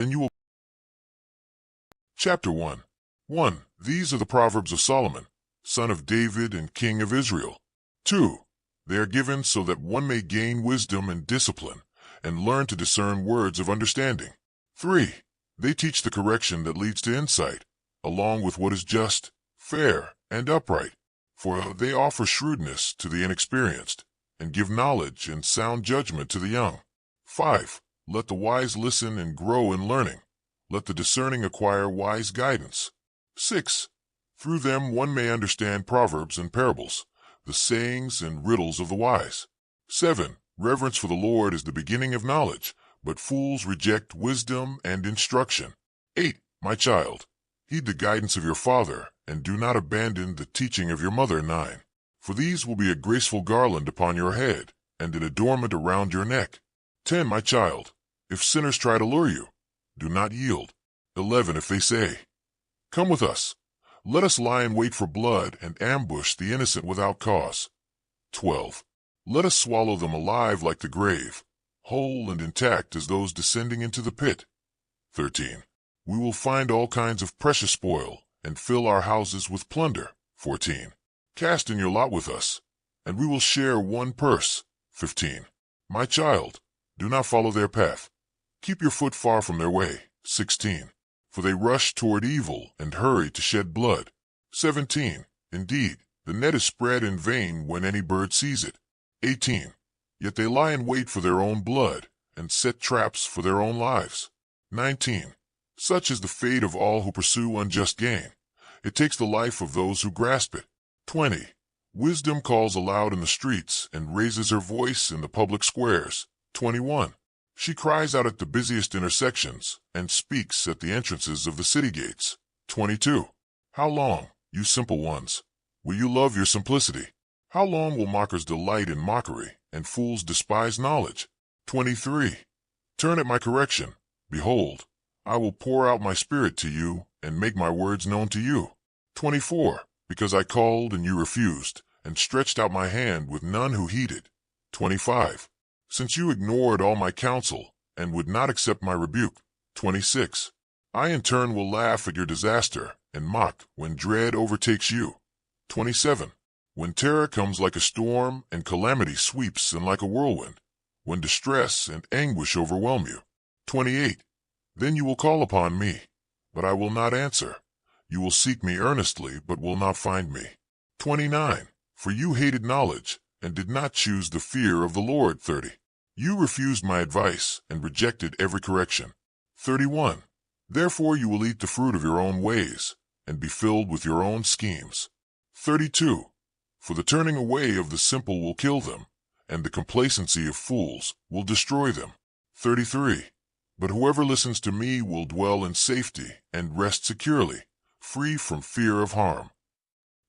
and you will. Chapter 1. 1. These are the Proverbs of Solomon, son of David and king of Israel. 2. They are given so that one may gain wisdom and discipline, and learn to discern words of understanding. 3. They teach the correction that leads to insight, along with what is just, fair, and upright, for they offer shrewdness to the inexperienced, and give knowledge and sound judgment to the young. 5. Let the wise listen and grow in learning. Let the discerning acquire wise guidance. 6. Through them one may understand proverbs and parables, the sayings and riddles of the wise. 7. Reverence for the Lord is the beginning of knowledge, but fools reject wisdom and instruction. 8. My child, heed the guidance of your father, and do not abandon the teaching of your mother. 9. For these will be a graceful garland upon your head, and an adornment around your neck. 10. My child, if sinners try to lure you, do not yield. 11. If they say, come with us, let us lie in wait for blood and ambush the innocent without cause. 12. Let us swallow them alive like the grave, whole and intact as those descending into the pit. 13. We will find all kinds of precious spoil, and fill our houses with plunder. 14. Cast in your lot with us, and we will share one purse. 15. My child, do not follow their path. Keep your foot far from their way. 16. For they rush toward evil and hurry to shed blood. 17. Indeed, the net is spread in vain when any bird sees it. 18. Yet they lie in wait for their own blood, and set traps for their own lives. 19. Such is the fate of all who pursue unjust gain. It takes the life of those who grasp it. 20. Wisdom calls aloud in the streets and raises her voice in the public squares. 21. She cries out at the busiest intersections and speaks at the entrances of the city gates. 22. How long, you simple ones, will you love your simplicity? How long will mockers delight in mockery and fools despise knowledge? 23. Turn at my correction. Behold, I will pour out my spirit to you and make my words known to you. 24. Because I called and you refused, and stretched out my hand with none who heeded. 25. Since you ignored all my counsel and would not accept my rebuke. 26. I in turn will laugh at your disaster and mock when dread overtakes you. 27. When terror comes like a storm and calamity sweeps in like a whirlwind, when distress and anguish overwhelm you. 28. Then you will call upon me, but I will not answer. You will seek me earnestly, but will not find me. 29. For you hated knowledge and did not choose the fear of the Lord. 30. You refused my advice and rejected every correction. 31. Therefore you will eat the fruit of your own ways and be filled with your own schemes. 32. For the turning away of the simple will kill them, and the complacency of fools will destroy them. 33. But whoever listens to me will dwell in safety and rest securely, free from fear of harm.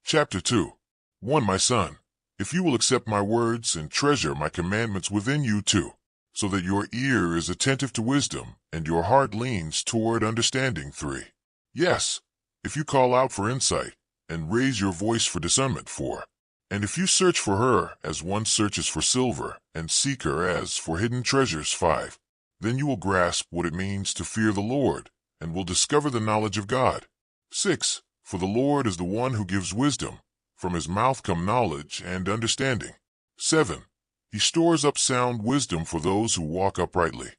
Chapter 2. 1. My son, if you will accept my words and treasure my commandments within you too, so that your ear is attentive to wisdom and your heart leans toward understanding. 3. Yes, if you call out for insight and raise your voice for discernment. 4. And if you search for her as one searches for silver and seek her as for hidden treasures. 5. Then you will grasp what it means to fear the Lord and will discover the knowledge of God. 6. For the Lord is the one who gives wisdom. From his mouth come knowledge and understanding. 7. He stores up sound wisdom for those who walk uprightly.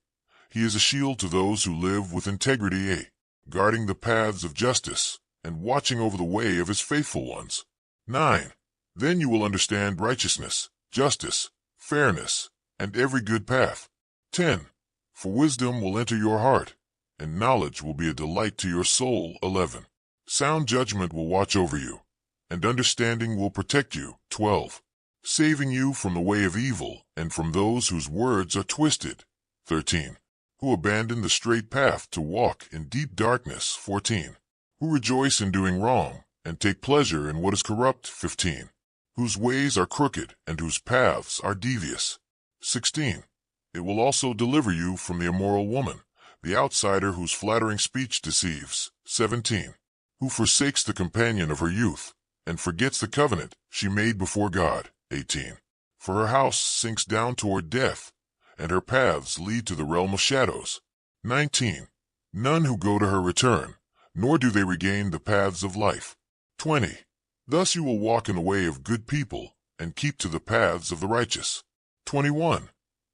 He is a shield to those who live with integrity. 8. Guarding the paths of justice and watching over the way of his faithful ones. 9. Then you will understand righteousness, justice, fairness, and every good path. 10. For wisdom will enter your heart, and knowledge will be a delight to your soul. 11. Sound judgment will watch over you, and understanding will protect you. 12. Saving you from the way of evil and from those whose words are twisted. 13. Who abandon the straight path to walk in deep darkness. 14. Who rejoice in doing wrong and take pleasure in what is corrupt. 15. Whose ways are crooked and whose paths are devious. 16. It will also deliver you from the immoral woman, the outsider whose flattering speech deceives. 17. Who forsakes the companion of her youth and forgets the covenant she made before God. 18. For her house sinks down toward death, and her paths lead to the realm of shadows. 19. None who go to her return, nor do they regain the paths of life. 20. Thus you will walk in the way of good people, and keep to the paths of the righteous. 21.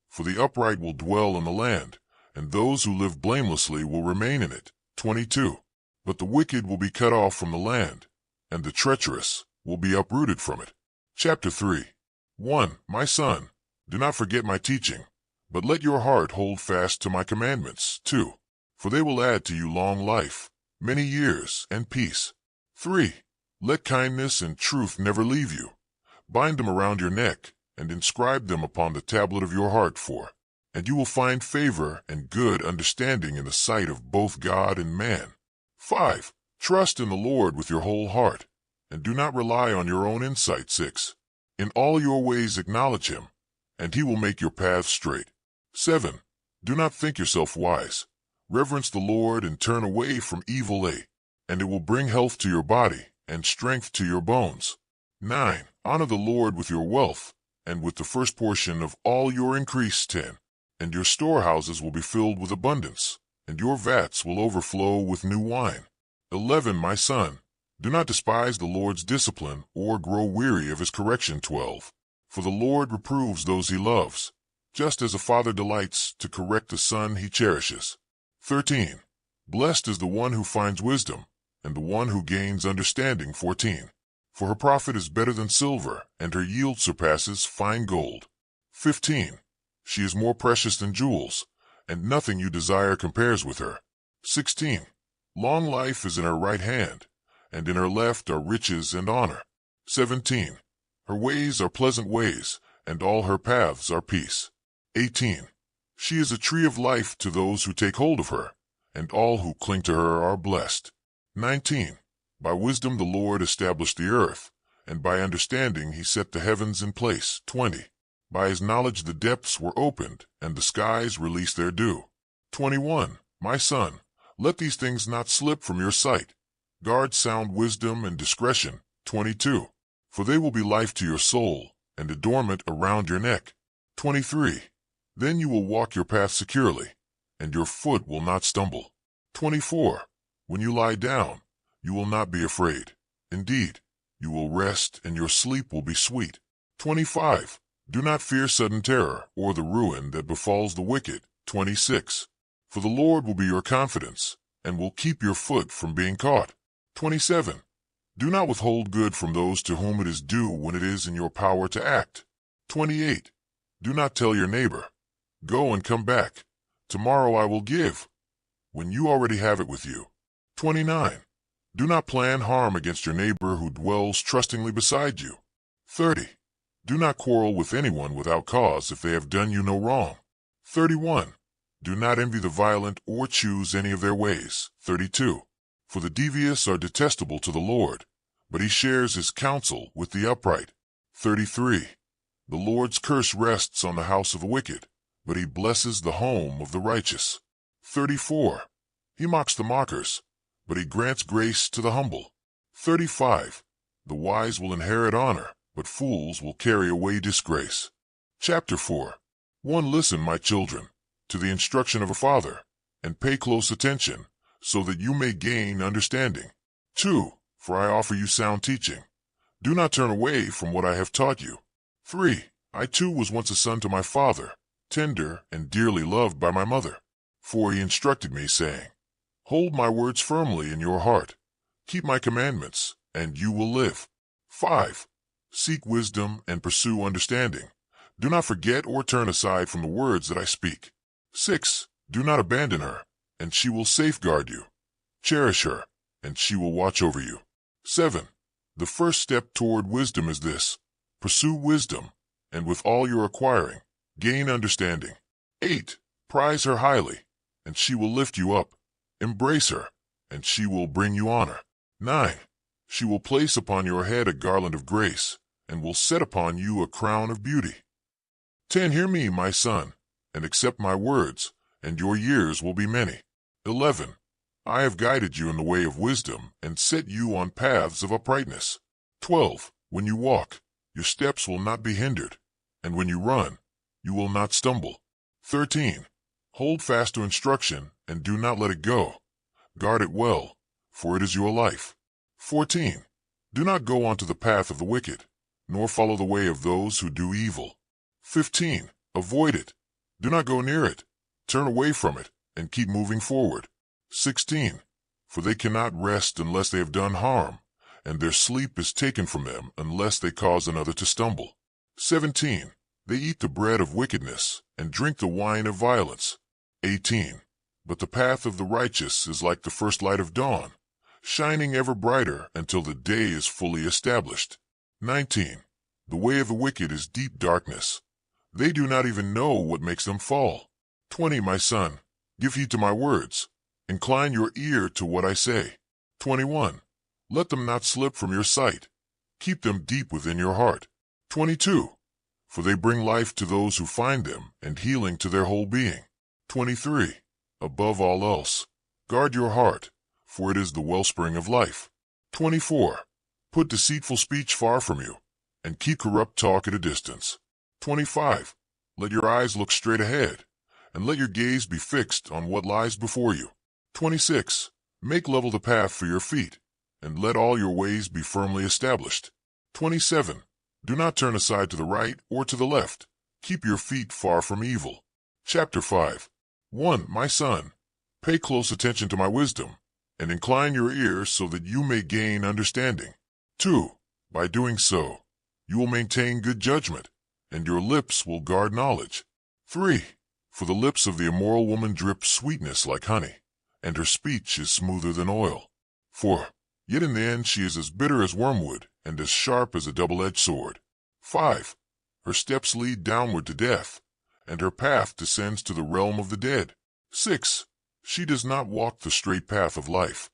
For the upright will dwell in the land, and those who live blamelessly will remain in it. 22. But the wicked will be cut off from the land, and the treacherous will be uprooted from it. Chapter 3. 1. My son, do not forget my teaching, but let your heart hold fast to my commandments. 2. For they will add to you long life, many years, and peace. 3. Let kindness and truth never leave you. Bind them around your neck, and inscribe them upon the tablet of your heart. 4. And you will find favor and good understanding in the sight of both God and man. 5. Trust in the Lord with your whole heart, and do not rely on your own insight. 6. In all your ways acknowledge him, and he will make your paths straight. 7. Do not think yourself wise. Reverence the Lord and turn away from evil. 8. And it will bring health to your body and strength to your bones. 9. Honor the Lord with your wealth, and with the first portion of all your increase. 10. And your storehouses will be filled with abundance, and your vats will overflow with new wine. 11. My son, do not despise the Lord's discipline or grow weary of his correction. 12. For the Lord reproves those he loves, just as a father delights to correct the son he cherishes. 13. Blessed is the one who finds wisdom, and the one who gains understanding. 14. For her profit is better than silver, and her yield surpasses fine gold. 15. She is more precious than jewels, and nothing you desire compares with her. 16. Long life is in her right hand, and in her left are riches and honor. 17. Her ways are pleasant ways, and all her paths are peace. 18. She is a tree of life to those who take hold of her, and all who cling to her are blessed. 19. By wisdom the Lord established the earth, and by understanding he set the heavens in place. 20. By his knowledge the depths were opened, and the skies released their dew. 21. My son, let these things not slip from your sight. Guard sound wisdom and discretion. 22. For they will be life to your soul, and adornment around your neck. 23. Then you will walk your path securely, and your foot will not stumble. 24. When you lie down, you will not be afraid. Indeed, you will rest, and your sleep will be sweet. 25. Do not fear sudden terror, or the ruin that befalls the wicked. 26. For the Lord will be your confidence, and will keep your foot from being caught. 27. Do not withhold good from those to whom it is due when it is in your power to act. 28. Do not tell your neighbor, go and come back. Tomorrow I will give, when you already have it with you. 29. Do not plan harm against your neighbor who dwells trustingly beside you. 30. Do not quarrel with anyone without cause if they have done you no wrong. 31. Do not envy the violent or choose any of their ways. 32. For the devious are detestable to the Lord, but he shares his counsel with the upright. 33. The Lord's curse rests on the house of the wicked, but he blesses the home of the righteous. 34. He mocks the mockers, but he grants grace to the humble. 35. The wise will inherit honor, but fools will carry away disgrace. Chapter 4. 1. Listen, my children, to the instruction of a father, and pay close attention, so that you may gain understanding. 2. For I offer you sound teaching. Do not turn away from what I have taught you. 3. I too was once a son to my father, tender and dearly loved by my mother. 4. He instructed me, saying, Hold my words firmly in your heart. Keep my commandments, and you will live. 5. Seek wisdom and pursue understanding. Do not forget or turn aside from the words that I speak. 6. Do not abandon her, and she will safeguard you. Cherish her, and she will watch over you. 7. The first step toward wisdom is this: pursue wisdom, and with all your acquiring, gain understanding. 8. Prize her highly, and she will lift you up. Embrace her, and she will bring you honor. 9. She will place upon your head a garland of grace, and will set upon you a crown of beauty. 10. Hear me, my son, and accept my words, and your years will be many. 11. I have guided you in the way of wisdom, and set you on paths of uprightness. 12. When you walk, your steps will not be hindered, and when you run, you will not stumble. 13. Hold fast to instruction, and do not let it go. Guard it well, for it is your life. 14. Do not go onto the path of the wicked, nor follow the way of those who do evil. 15. Avoid it. Do not go near it. Turn away from it, and keep moving forward. 16. For they cannot rest unless they have done harm, and their sleep is taken from them unless they cause another to stumble. 17. They eat the bread of wickedness, and drink the wine of violence. 18. But the path of the righteous is like the first light of dawn, shining ever brighter until the day is fully established. 19. The way of the wicked is deep darkness. They do not even know what makes them fall. 20. My son, give heed to my words. Incline your ear to what I say. 21. Let them not slip from your sight. Keep them deep within your heart. 22. For they bring life to those who find them, and healing to their whole being. 23. Above all else, guard your heart, for it is the wellspring of life. 24. Put deceitful speech far from you, and keep corrupt talk at a distance. 25. Let your eyes look straight ahead, and let your gaze be fixed on what lies before you. 26. Make level the path for your feet, and let all your ways be firmly established. 27. Do not turn aside to the right or to the left. Keep your feet far from evil. Chapter 5. 1. My son, pay close attention to my wisdom, and incline your ears so that you may gain understanding. 2. By doing so, you will maintain good judgment, and your lips will guard knowledge. 3. For the lips of the immoral woman drip sweetness like honey, and her speech is smoother than oil. 4. Yet in the end she is as bitter as wormwood, and as sharp as a double-edged sword. 5. Her steps lead downward to death, and her path descends to the realm of the dead. 6. She does not walk the straight path of life.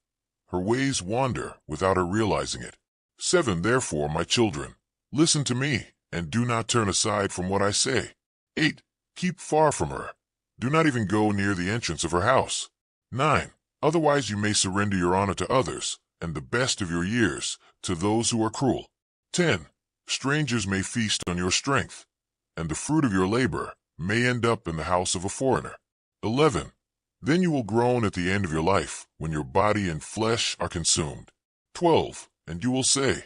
Her ways wander without her realizing it. 7. Therefore, my children, listen to me, and do not turn aside from what I say. 8. Keep far from her. Do not even go near the entrance of her house. 9. Otherwise you may surrender your honor to others, and the best of your years to those who are cruel. 10. Strangers may feast on your strength, and the fruit of your labor may end up in the house of a foreigner. 11. Then you will groan at the end of your life, when your body and flesh are consumed. 12. And you will say,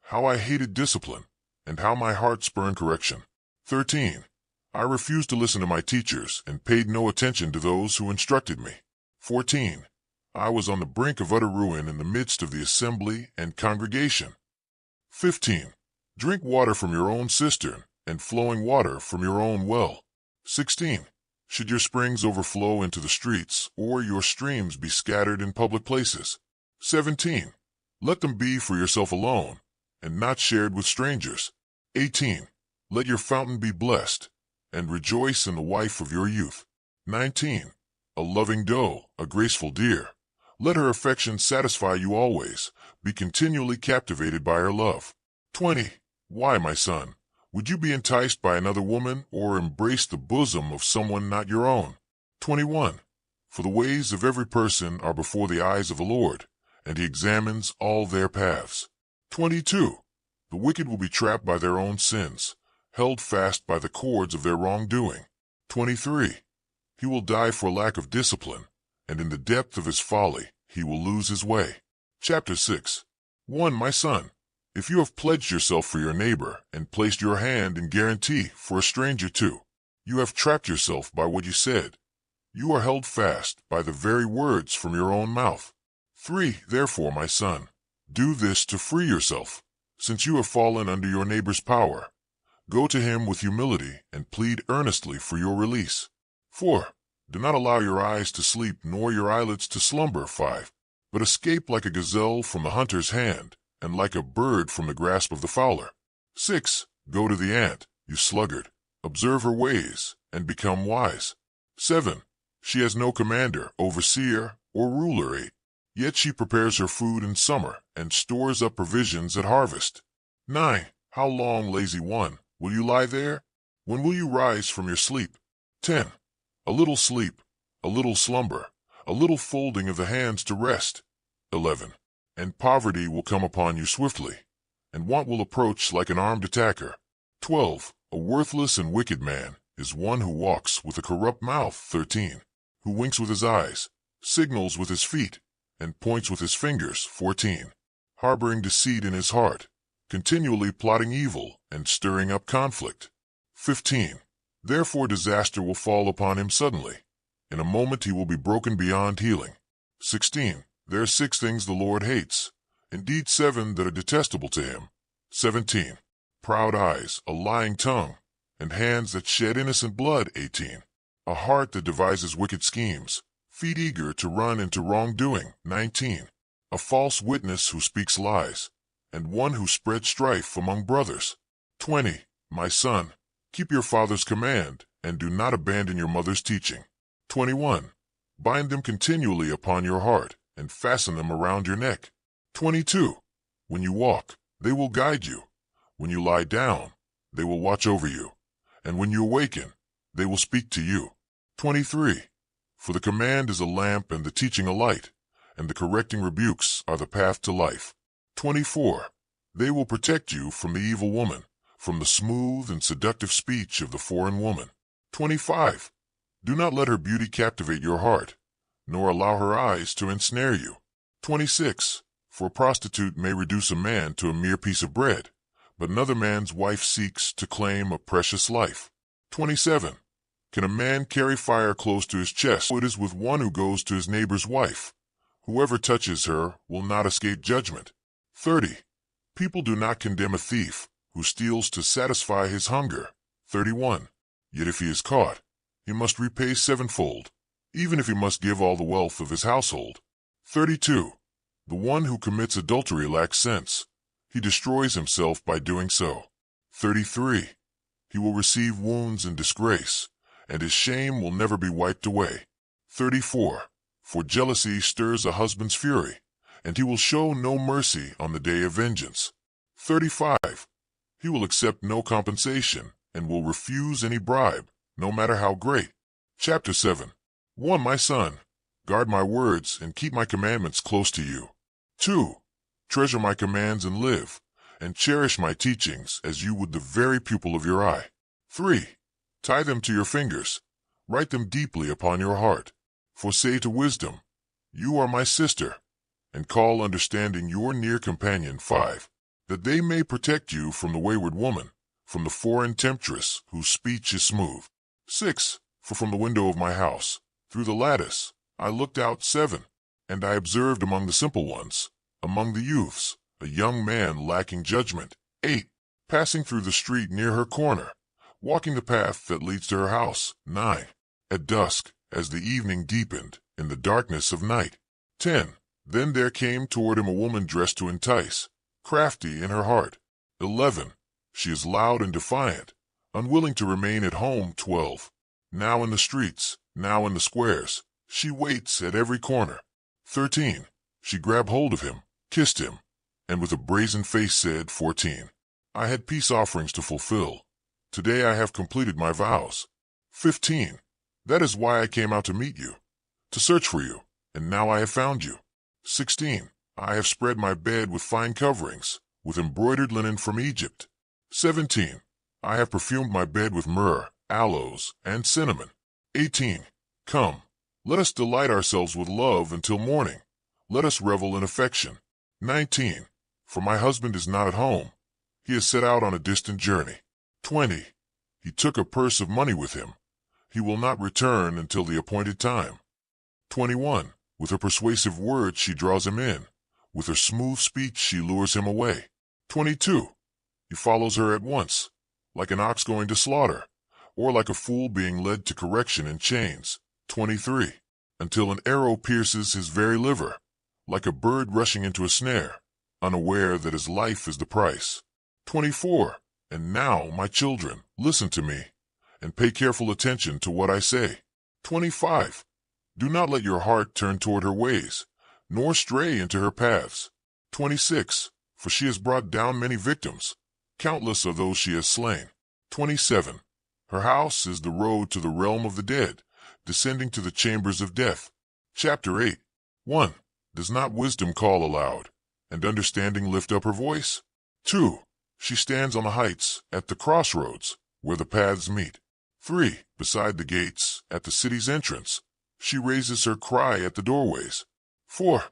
how I hated discipline, and how my heart spurned correction. 13. I refused to listen to my teachers, and paid no attention to those who instructed me. 14. I was on the brink of utter ruin in the midst of the assembly and congregation. 15. Drink water from your own cistern, and flowing water from your own well. 16. Should your springs overflow into the streets, or your streams be scattered in public places? 17. Let them be for yourself alone, and not shared with strangers. 18. Let your fountain be blessed, and rejoice in the wife of your youth. 19. A loving doe, a graceful deer. Let her affection satisfy you always. Be continually captivated by her love. 20. Why, my son, would you be enticed by another woman, or embrace the bosom of someone not your own? 21. For the ways of every person are before the eyes of the Lord, and he examines all their paths. 22. The wicked will be trapped by their own sins, held fast by the cords of their wrongdoing. 23. He will die for lack of discipline, and in the depth of his folly he will lose his way. Chapter 6. 1. My son, if you have pledged yourself for your neighbor, and placed your hand in guarantee for a stranger too, you have trapped yourself by what you said. You are held fast by the very words from your own mouth. 3. Therefore, my son, do this to free yourself, since you have fallen under your neighbor's power. Go to him with humility, and plead earnestly for your release. 4. Do not allow your eyes to sleep, nor your eyelids to slumber. 5. But escape like a gazelle from the hunter's hand, and like a bird from the grasp of the fowler. 6. Go to the ant, you sluggard. Observe her ways, and become wise. 7. She has no commander, overseer, or ruler. 8. Yet she prepares her food in summer, and stores up provisions at harvest. 9. How long, lazy one, will you lie there? When will you rise from your sleep? 10. A little sleep, a little slumber, a little folding of the hands to rest. 11. And poverty will come upon you swiftly, and want will approach like an armed attacker. 12. A worthless and wicked man is one who walks with a corrupt mouth. 13. who winks with his eyes, signals with his feet, and points with his fingers. 14. Harboring deceit in his heart, continually plotting evil and stirring up conflict. 15. Therefore disaster will fall upon him suddenly. In a moment he will be broken beyond healing. 16. There are 6 things the Lord hates, indeed 7 that are detestable to him. 17. Proud eyes, a lying tongue, and hands that shed innocent blood. 18. A heart that devises wicked schemes, feet eager to run into wrongdoing. 19. A false witness who speaks lies, and one who spreads strife among brothers. 20. My son, keep your father's command, and do not abandon your mother's teaching. 21. Bind them continually upon your heart, and fasten them around your neck. 22. When you walk, they will guide you. When you lie down, they will watch over you. And when you awaken, they will speak to you. 23. For the command is a lamp and the teaching a light, and the correcting rebukes are the path to life. 24. They will protect you from the evil woman, from the smooth and seductive speech of the foreign woman. 25. Do not let her beauty captivate your heart, nor allow her eyes to ensnare you. 26. For a prostitute may reduce a man to a mere piece of bread, but another man's wife seeks to claim a precious life. 27. Can a man carry fire close to his chest? It is with one who goes to his neighbor's wife. Whoever touches her will not escape judgment. 30. People do not condemn a thief who steals to satisfy his hunger. 31. Yet if he is caught, he must repay 7-fold, even if he must give all the wealth of his household. 32. The one who commits adultery lacks sense. He destroys himself by doing so. 33. He will receive wounds and disgrace, and his shame will never be wiped away. 34. For jealousy stirs a husband's fury, and he will show no mercy on the day of vengeance. 35. He will accept no compensation, and will refuse any bribe, no matter how great. Chapter 7. 1. My son, guard my words and keep my commandments close to you. 2. Treasure my commands and live, and cherish my teachings as you would the very pupil of your eye. 3. Tie them to your fingers, write them deeply upon your heart. For say to wisdom, you are my sister, and call understanding your near companion. 5. That they may protect you from the wayward woman, from the foreign temptress whose speech is smooth. 6. For from the window of my house, through the lattice, I looked out. 7. And I observed among the simple ones, among the youths, a young man lacking judgment. 8. Passing through the street near her corner, walking the path that leads to her house. 9. At dusk, as the evening deepened, in the darkness of night. 10. Then there came toward him a woman dressed to entice, crafty in her heart. 11. She is loud and defiant, unwilling to remain at home. 12. Now in the streets, now in the squares, she waits at every corner. 13. She grabbed hold of him, kissed him, and with a brazen face said. 14. I had peace offerings to fulfill. Today I have completed my vows. 15. That is why I came out to meet you, to search for you, and now I have found you. 16. I have spread my bed with fine coverings, with embroidered linen from Egypt. 17. I have perfumed my bed with myrrh, aloes, and cinnamon. 18. Come, let us delight ourselves with love until morning. Let us revel in affection. 19. For my husband is not at home. He has set out on a distant journey. 20. He took a purse of money with him. He will not return until the appointed time. 21. With her persuasive words she draws him in. With her smooth speech she lures him away. 22. He follows her at once, like an ox going to slaughter, or like a fool being led to correction in chains. 23. Until an arrow pierces his very liver, like a bird rushing into a snare, unaware that his life is the price. 24. And now, my children, listen to me, and pay careful attention to what I say. 25. Do not let your heart turn toward her ways, nor stray into her paths. 26. For she has brought down many victims. Countless are those she has slain. 27. Her house is the road to the realm of the dead, descending to the chambers of death. Chapter 8. 1. Does not wisdom call aloud, and understanding lift up her voice? 2. She stands on the heights, at the crossroads, where the paths meet. 3. Beside the gates, at the city's entrance, She raises her cry at the doorways. 4.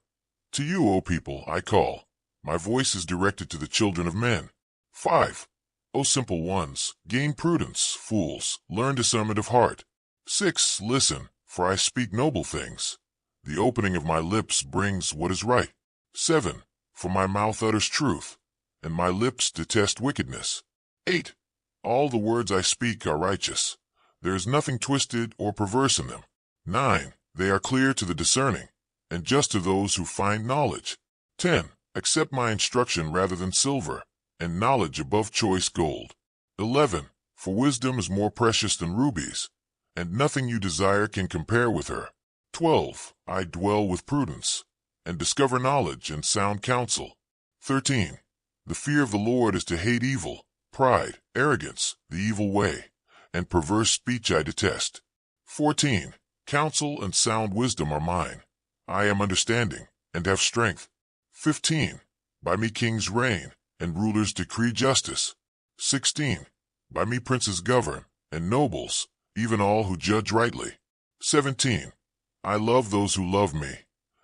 To you, O people, I call. My voice is directed to the children of men. 5. O simple ones, gain prudence, fools, learn discernment of heart. 6. Listen, for I speak noble things. The opening of my lips brings what is right. 7. For my mouth utters truth, and my lips detest wickedness. 8. All the words I speak are righteous. There is nothing twisted or perverse in them. 9. They are clear to the discerning, and just to those who find knowledge. 10. Accept my instruction rather than silver, and knowledge above choice gold. 11. For wisdom is more precious than rubies, and nothing you desire can compare with her. 12. I dwell with prudence, and discover knowledge and sound counsel. 13. The fear of the Lord is to hate evil, pride, arrogance, the evil way, and perverse speech I detest. 14. Counsel and sound wisdom are mine. I am understanding, and have strength. 15. By me kings reign, and rulers decree justice. 16. By me princes govern, and nobles, even all who judge rightly. 17. I love those who love me,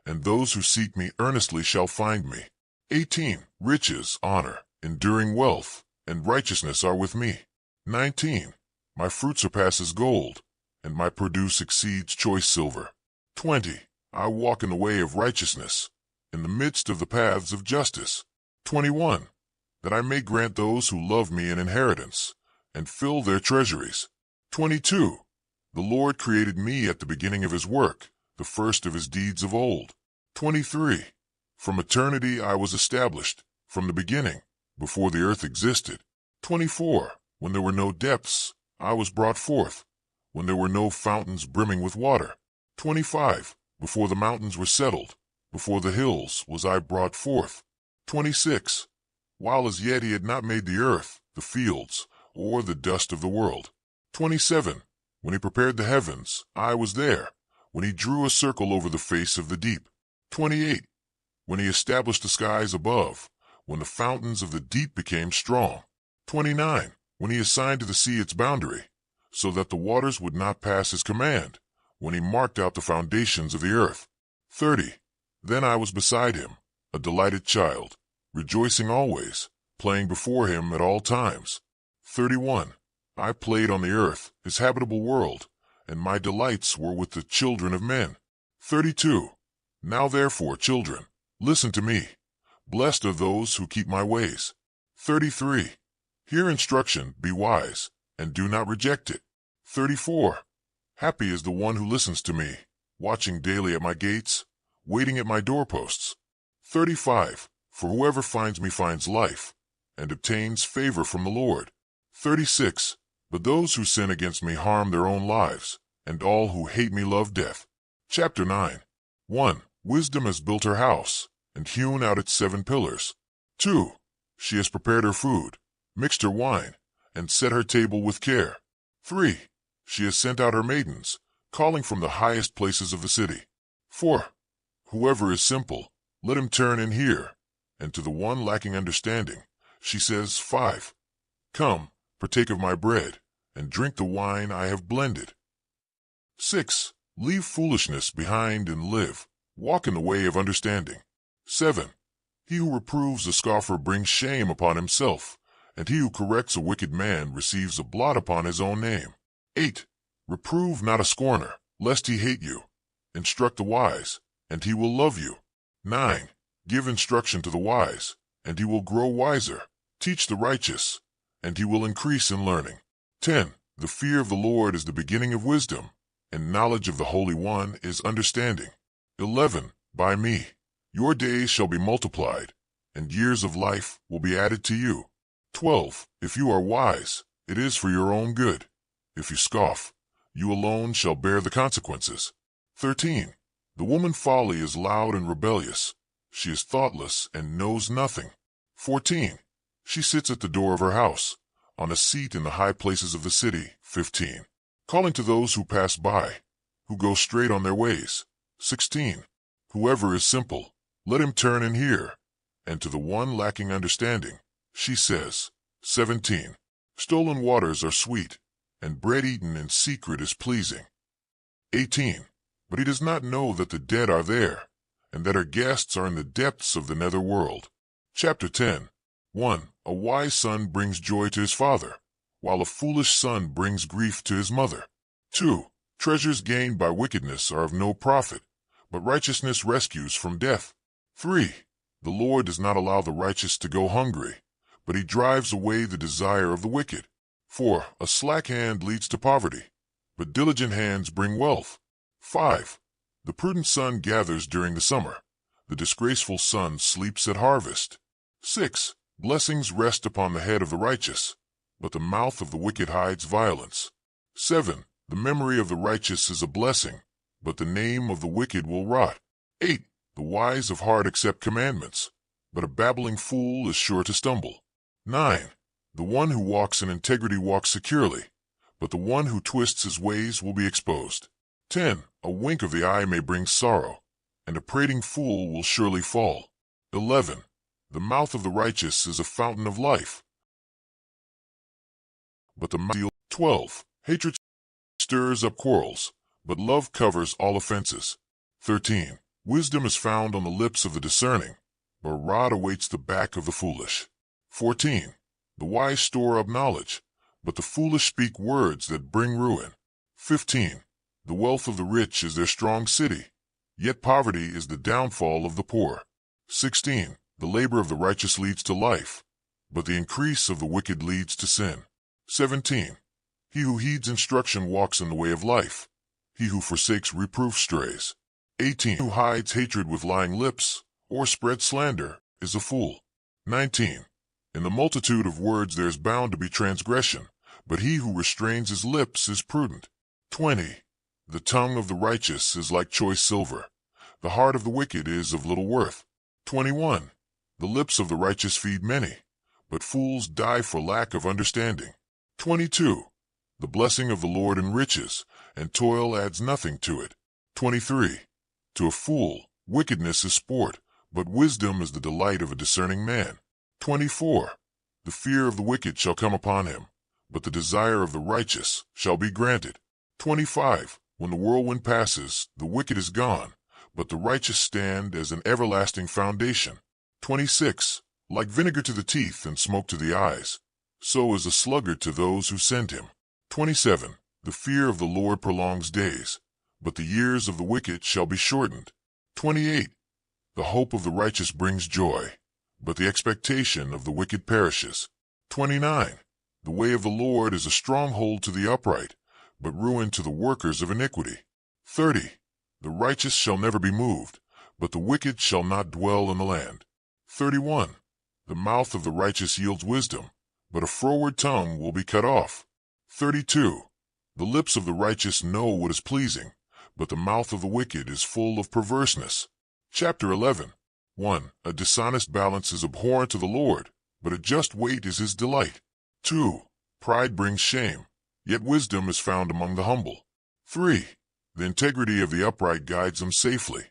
and those who seek me earnestly shall find me. 18. Riches, honor, enduring wealth, and righteousness are with me. 19. My fruit surpasses gold, and my produce exceeds choice silver. 20. I walk in the way of righteousness, in the midst of the paths of justice. 21. That I may grant those who love me an inheritance, and fill their treasuries. 22. The Lord created me at the beginning of his work, the first of his deeds of old. 23. From eternity I was established, from the beginning, before the earth existed. 24. When there were no depths, I was brought forth, when there were no fountains brimming with water. 25. Before the mountains were settled, before the hills was I brought forth. 26. While as yet he had not made the earth, the fields, or the dust of the world. 27. When he prepared the heavens, I was there, when he drew a circle over the face of the deep. 28. When he established the skies above, when the fountains of the deep became strong. 29. When he assigned to the sea its boundary, so that the waters would not pass his command, when he marked out the foundations of the earth. 30. Then I was beside him, a delighted child, rejoicing always, playing before him at all times. 31. I played on the earth, his habitable world, and my delights were with the children of men. 32. Now therefore, children, listen to me. Blessed are those who keep my ways. 33. Hear instruction, be wise, and do not reject it. 34. Happy is the one who listens to me, watching daily at my gates, waiting at my doorposts. 35. For whoever finds me finds life, and obtains favor from the Lord. 36. But those who sin against me harm their own lives, and all who hate me love death. Chapter 9. 1. Wisdom has built her house, and hewn out its 7 pillars. 2. She has prepared her food, mixed her wine, and set her table with care. 3. She has sent out her maidens, calling from the highest places of the city. 4. Whoever is simple, let him turn and hear, and to the one lacking understanding, she says, 5. Come, partake of my bread, and drink the wine I have blended. 6. Leave foolishness behind and live. Walk in the way of understanding. 7. He who reproves a scoffer brings shame upon himself, and he who corrects a wicked man receives a blot upon his own name. 8. Reprove not a scorner, lest he hate you. Instruct the wise, and he will love you. 9. Give instruction to the wise, and he will grow wiser. Teach the righteous, and he will increase in learning. 10. The fear of the Lord is the beginning of wisdom, and knowledge of the Holy One is understanding. 11. By me, your days shall be multiplied, and years of life will be added to you. 12. If you are wise, it is for your own good. If you scoff, you alone shall bear the consequences. 13. The woman folly is loud and rebellious. She is thoughtless and knows nothing. 14. She sits at the door of her house, on a seat in the high places of the city. 15. Calling to those who pass by, who go straight on their ways. 16. Whoever is simple, let him turn and hear, and to the one lacking understanding, she says. 17. Stolen waters are sweet, and bread eaten in secret is pleasing. 18. but he does not know that the dead are there, and that her guests are in the depths of the nether world. Chapter 10. 1. A wise son brings joy to his father, while a foolish son brings grief to his mother. 2. Treasures gained by wickedness are of no profit, but righteousness rescues from death. 3. The Lord does not allow the righteous to go hungry, but he drives away the desire of the wicked. 4. A slack hand leads to poverty, but diligent hands bring wealth. 5. The prudent son gathers during the summer. The disgraceful son sleeps at harvest. 6. Blessings rest upon the head of the righteous, but the mouth of the wicked hides violence. 7. The memory of the righteous is a blessing, but the name of the wicked will rot. 8. The wise of heart accept commandments, but a babbling fool is sure to stumble. 9. The one who walks in integrity walks securely, but the one who twists his ways will be exposed. 10. A wink of the eye may bring sorrow, and a prating fool will surely fall. 11. The mouth of the righteous is a fountain of life, but the mouth. 12. Hatred stirs up quarrels, but love covers all offenses. 13. Wisdom is found on the lips of the discerning, but a rod awaits the back of the foolish. 14. The wise store up knowledge, but the foolish speak words that bring ruin. 15. The wealth of the rich is their strong city, yet poverty is the downfall of the poor. 16. The labor of the righteous leads to life, but the increase of the wicked leads to sin. 17. He who heeds instruction walks in the way of life. He who forsakes reproof strays. 18. Who hides hatred with lying lips, or spreads slander, is a fool. 19. In the multitude of words there is bound to be transgression, but he who restrains his lips is prudent. 20. The tongue of the righteous is like choice silver. The heart of the wicked is of little worth. 21. The lips of the righteous feed many, but fools die for lack of understanding. 22. The blessing of the Lord enriches, and toil adds nothing to it. 23. To a fool, wickedness is sport, but wisdom is the delight of a discerning man. 24. The fear of the wicked shall come upon him, but the desire of the righteous shall be granted. 25. When the whirlwind passes, the wicked is gone, but the righteous stand as an everlasting foundation. 26. Like vinegar to the teeth and smoke to the eyes, so is a sluggard to those who send him. 27. The fear of the Lord prolongs days, but the years of the wicked shall be shortened. 28. The hope of the righteous brings joy, but the expectation of the wicked perishes. 29. The way of the Lord is a stronghold to the upright, but ruin to the workers of iniquity. 30. The righteous shall never be moved, but the wicked shall not dwell in the land. 31. The mouth of the righteous yields wisdom, but a froward tongue will be cut off. 32. The lips of the righteous know what is pleasing, but the mouth of the wicked is full of perverseness. Chapter 11. 1. A dishonest balance is abhorrent to the Lord, but a just weight is his delight. 2. Pride brings shame, yet wisdom is found among the humble. 3. The integrity of the upright guides them safely,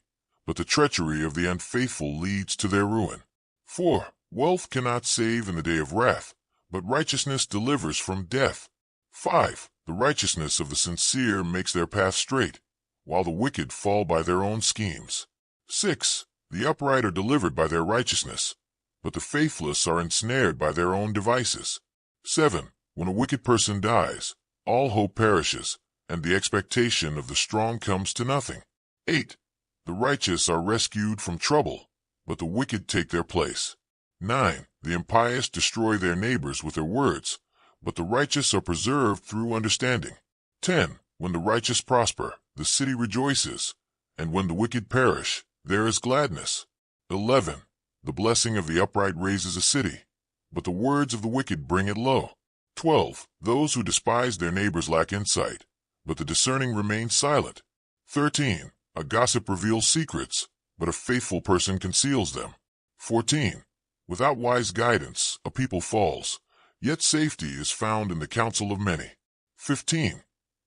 but the treachery of the unfaithful leads to their ruin. 4. Wealth cannot save in the day of wrath, but righteousness delivers from death. 5. The righteousness of the sincere makes their path straight, while the wicked fall by their own schemes. 6. The upright are delivered by their righteousness, but the faithless are ensnared by their own devices. 7. When a wicked person dies, all hope perishes, and the expectation of the strong comes to nothing. 8. The righteous are rescued from trouble, but the wicked take their place. 9. The impious destroy their neighbors with their words, but the righteous are preserved through understanding. 10. When the righteous prosper, the city rejoices, and when the wicked perish, there is gladness. 11. The blessing of the upright raises a city, but the words of the wicked bring it low. 12. Those who despise their neighbors lack insight, but the discerning remain silent. 13. A gossip reveals secrets, but a faithful person conceals them. 14. Without wise guidance, a people falls, yet safety is found in the counsel of many. 15.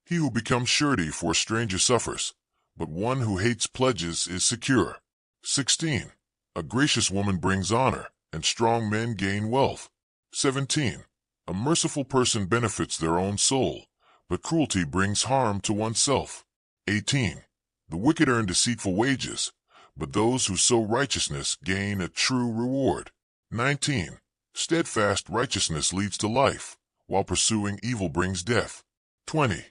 He who becomes surety for a stranger suffers, but one who hates pledges is secure. 16. A gracious woman brings honor, and strong men gain wealth. 17. A merciful person benefits their own soul, but cruelty brings harm to oneself. 18. The wicked earn deceitful wages, but those who sow righteousness gain a true reward. 19. Steadfast righteousness leads to life, while pursuing evil brings death. 20.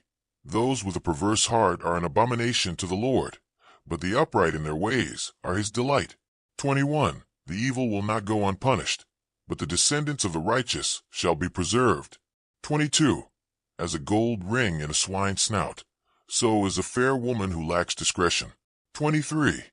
Those with a perverse heart are an abomination to the Lord, but the upright in their ways are his delight. 21. The evil will not go unpunished, but the descendants of the righteous shall be preserved. 22. As a gold ring in a swine's snout, so is a fair woman who lacks discretion. 23.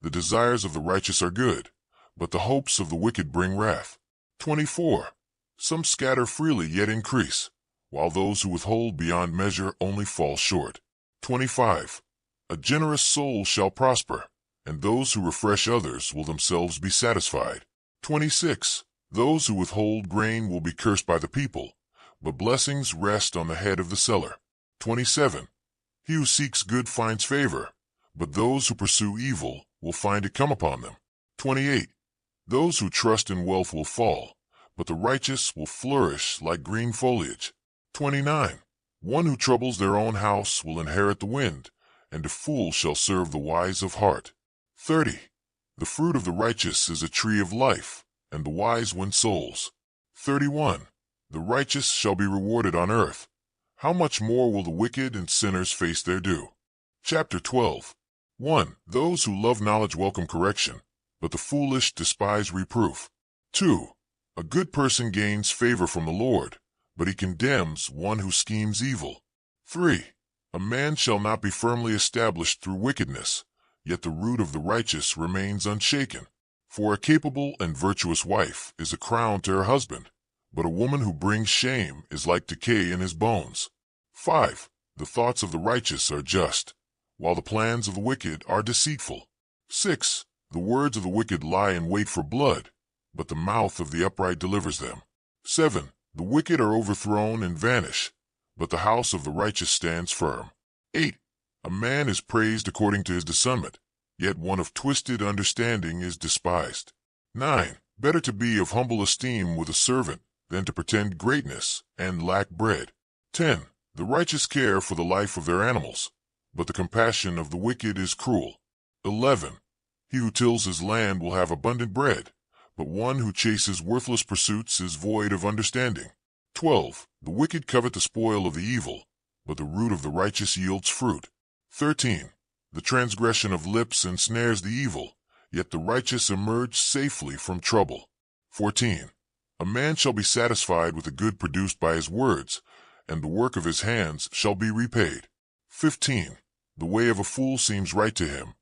The desires of the righteous are good, but the hopes of the wicked bring wrath. 24. Some scatter freely yet increase, while those who withhold beyond measure only fall short. 25. A generous soul shall prosper, and those who refresh others will themselves be satisfied. 26. Those who withhold grain will be cursed by the people, but blessings rest on the head of the seller. 27. He who seeks good finds favor, but those who pursue evil will find it come upon them. 28. Those who trust in wealth will fall, but the righteous will flourish like green foliage. 29. One who troubles their own house will inherit the wind, and a fool shall serve the wise of heart. 30. The fruit of the righteous is a tree of life, and the wise win souls. 31. The righteous shall be rewarded on earth. How much more will the wicked and sinners face their due? Chapter 12. 1. Those who love knowledge welcome correction, but the foolish despise reproof. 2. A good person gains favor from the Lord, but he condemns one who schemes evil. 3. A man shall not be firmly established through wickedness, yet the root of the righteous remains unshaken. For a capable and virtuous wife is a crown to her husband, but a woman who brings shame is like decay in his bones. 5. The thoughts of the righteous are just, while the plans of the wicked are deceitful. 6. The words of the wicked lie in wait for blood, but the mouth of the upright delivers them. 7. The wicked are overthrown and vanish, but the house of the righteous stands firm. 8. A man is praised according to his discernment, yet one of twisted understanding is despised. 9. Better to be of humble esteem with a servant than to pretend greatness and lack bread. 10. The righteous care for the life of their animals, but the compassion of the wicked is cruel. 11. He who tills his land will have abundant bread, but one who chases worthless pursuits is void of understanding. 12. The wicked covet the spoil of the evil, but the root of the righteous yields fruit. 13. The transgression of lips ensnares the evil, yet the righteous emerge safely from trouble. 14. A man shall be satisfied with the good produced by his words, and the work of his hands shall be repaid. 15. The way of a fool seems right to him,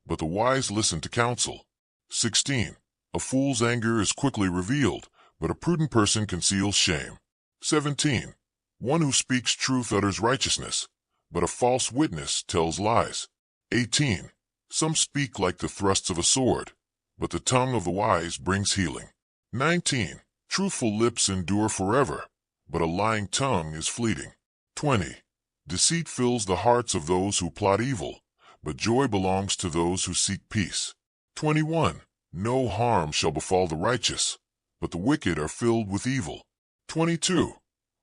but the wise listen to counsel. 16. A fool's anger is quickly revealed, but a prudent person conceals shame. 17. One who speaks truth utters righteousness, but a false witness tells lies. 18. Some speak like the thrusts of a sword, but the tongue of the wise brings healing. 19. Truthful lips endure forever, but a lying tongue is fleeting. 20. Deceit fills the hearts of those who plot evil, but joy belongs to those who seek peace. 21. No harm shall befall the righteous, but the wicked are filled with evil. 22.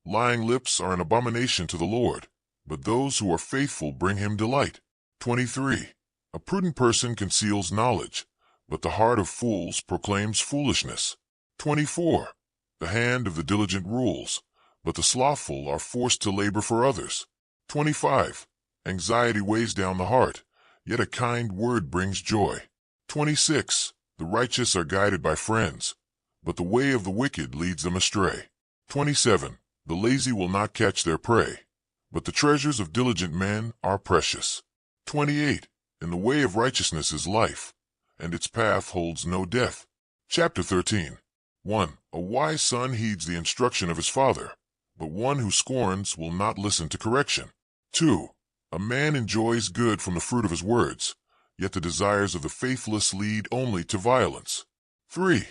Lying lips are an abomination to the Lord, but those who are faithful bring him delight. 23. A prudent person conceals knowledge, but the heart of fools proclaims foolishness. 24. The hand of the diligent rules, but the slothful are forced to labor for others. 25. Anxiety weighs down the heart, yet a kind word brings joy. 26. The righteous are guided by friends, but the way of the wicked leads them astray. 27. The lazy will not catch their prey, but the treasures of diligent men are precious. 28. In the way of righteousness is life, and its path holds no death. Chapter 13. 1. A wise son heeds the instruction of his father, but one who scorns will not listen to correction. 2. A man enjoys good from the fruit of his words, yet the desires of the faithless lead only to violence. 3.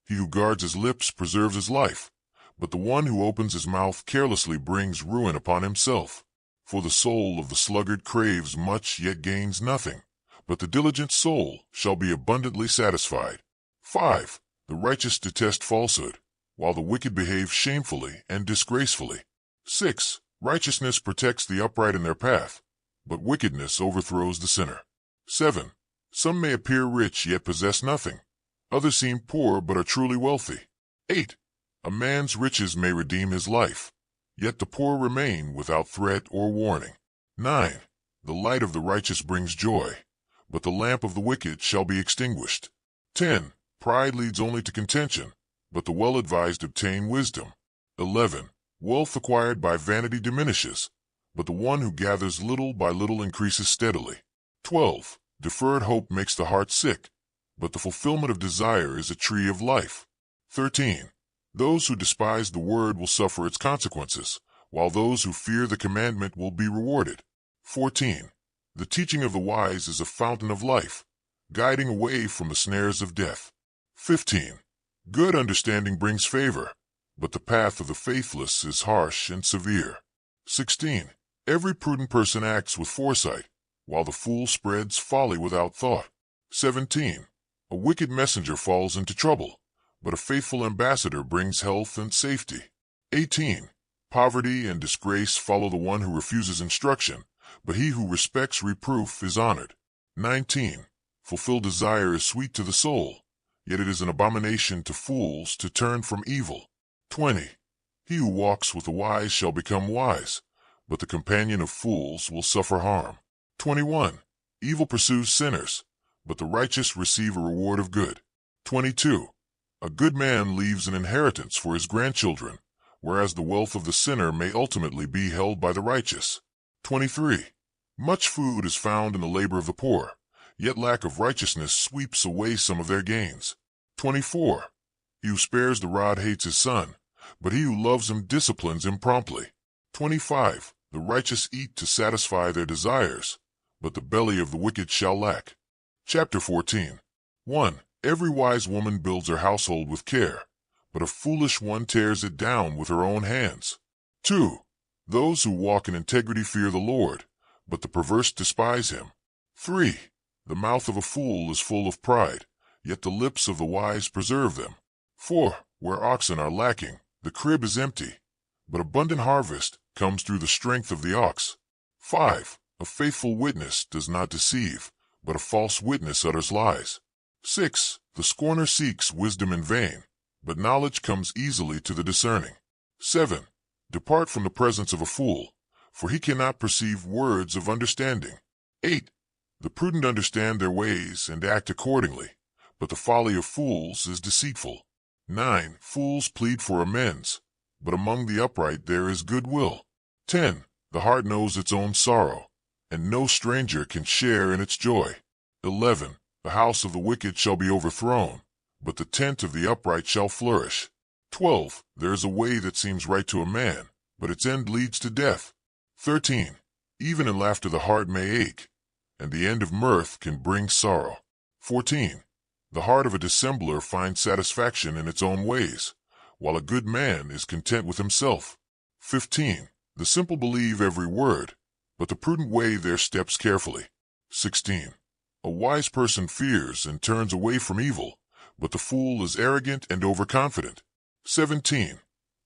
He who guards his lips preserves his life, but the one who opens his mouth carelessly brings ruin upon himself. For the soul of the sluggard craves much yet gains nothing, but the diligent soul shall be abundantly satisfied. 5. The righteous detest falsehood, while the wicked behave shamefully and disgracefully. 6. Righteousness protects the upright in their path, but wickedness overthrows the sinner. 7. Some may appear rich yet possess nothing. Others seem poor but are truly wealthy. 8. A man's riches may redeem his life, yet the poor remain without threat or warning. 9. The light of the righteous brings joy, but the lamp of the wicked shall be extinguished. 10. Pride leads only to contention, but the well-advised obtain wisdom. 11. Wealth acquired by vanity diminishes, but the one who gathers little by little increases steadily. 12. Deferred hope makes the heart sick, but the fulfillment of desire is a tree of life. 13. Those who despise the word will suffer its consequences, while those who fear the commandment will be rewarded. 14. The teaching of the wise is a fountain of life, guiding away from the snares of death. 15. Good understanding brings favor, but the path of the faithless is harsh and severe. 16. Every prudent person acts with foresight, while the fool spreads folly without thought. 17. A wicked messenger falls into trouble, but a faithful ambassador brings health and safety. 18. Poverty and disgrace follow the one who refuses instruction, but he who respects reproof is honored. 19. Fulfilled desire is sweet to the soul, yet it is an abomination to fools to turn from evil. 20. He who walks with the wise shall become wise, but the companion of fools will suffer harm. 21. Evil pursues sinners, but the righteous receive a reward of good. 22. A good man leaves an inheritance for his grandchildren, whereas the wealth of the sinner may ultimately be held by the righteous. 23. Much food is found in the labor of the poor, yet lack of righteousness sweeps away some of their gains. 24. He who spares the rod hates his son, but he who loves him disciplines him promptly. 25. The righteous eat to satisfy their desires, but the belly of the wicked shall lack. Chapter 14. 1. Every wise woman builds her household with care, but a foolish one tears it down with her own hands. 2. Those who walk in integrity fear the Lord, but the perverse despise him. 3. The mouth of a fool is full of pride, yet the lips of the wise preserve them. 4. Where oxen are lacking, the crib is empty, but abundant harvest comes through the strength of the ox. 5. A faithful witness does not deceive, but a false witness utters lies. 6. The scorner seeks wisdom in vain, but knowledge comes easily to the discerning. 7. Depart from the presence of a fool, for he cannot perceive words of understanding. 8. The prudent understand their ways and act accordingly, but the folly of fools is deceitful. 9. Fools plead for amends, but among the upright there is goodwill. 10. The heart knows its own sorrow, and no stranger can share in its joy. 11. The house of the wicked shall be overthrown, but the tent of the upright shall flourish. 12. There is a way that seems right to a man, but its end leads to death. 13. Even in laughter the heart may ache, and the end of mirth can bring sorrow. 14. The heart of a dissembler finds satisfaction in its own ways, while a good man is content with himself. 15. The simple believe every word, but the prudent weigh their steps carefully. 16. A wise person fears and turns away from evil, but the fool is arrogant and overconfident. 17.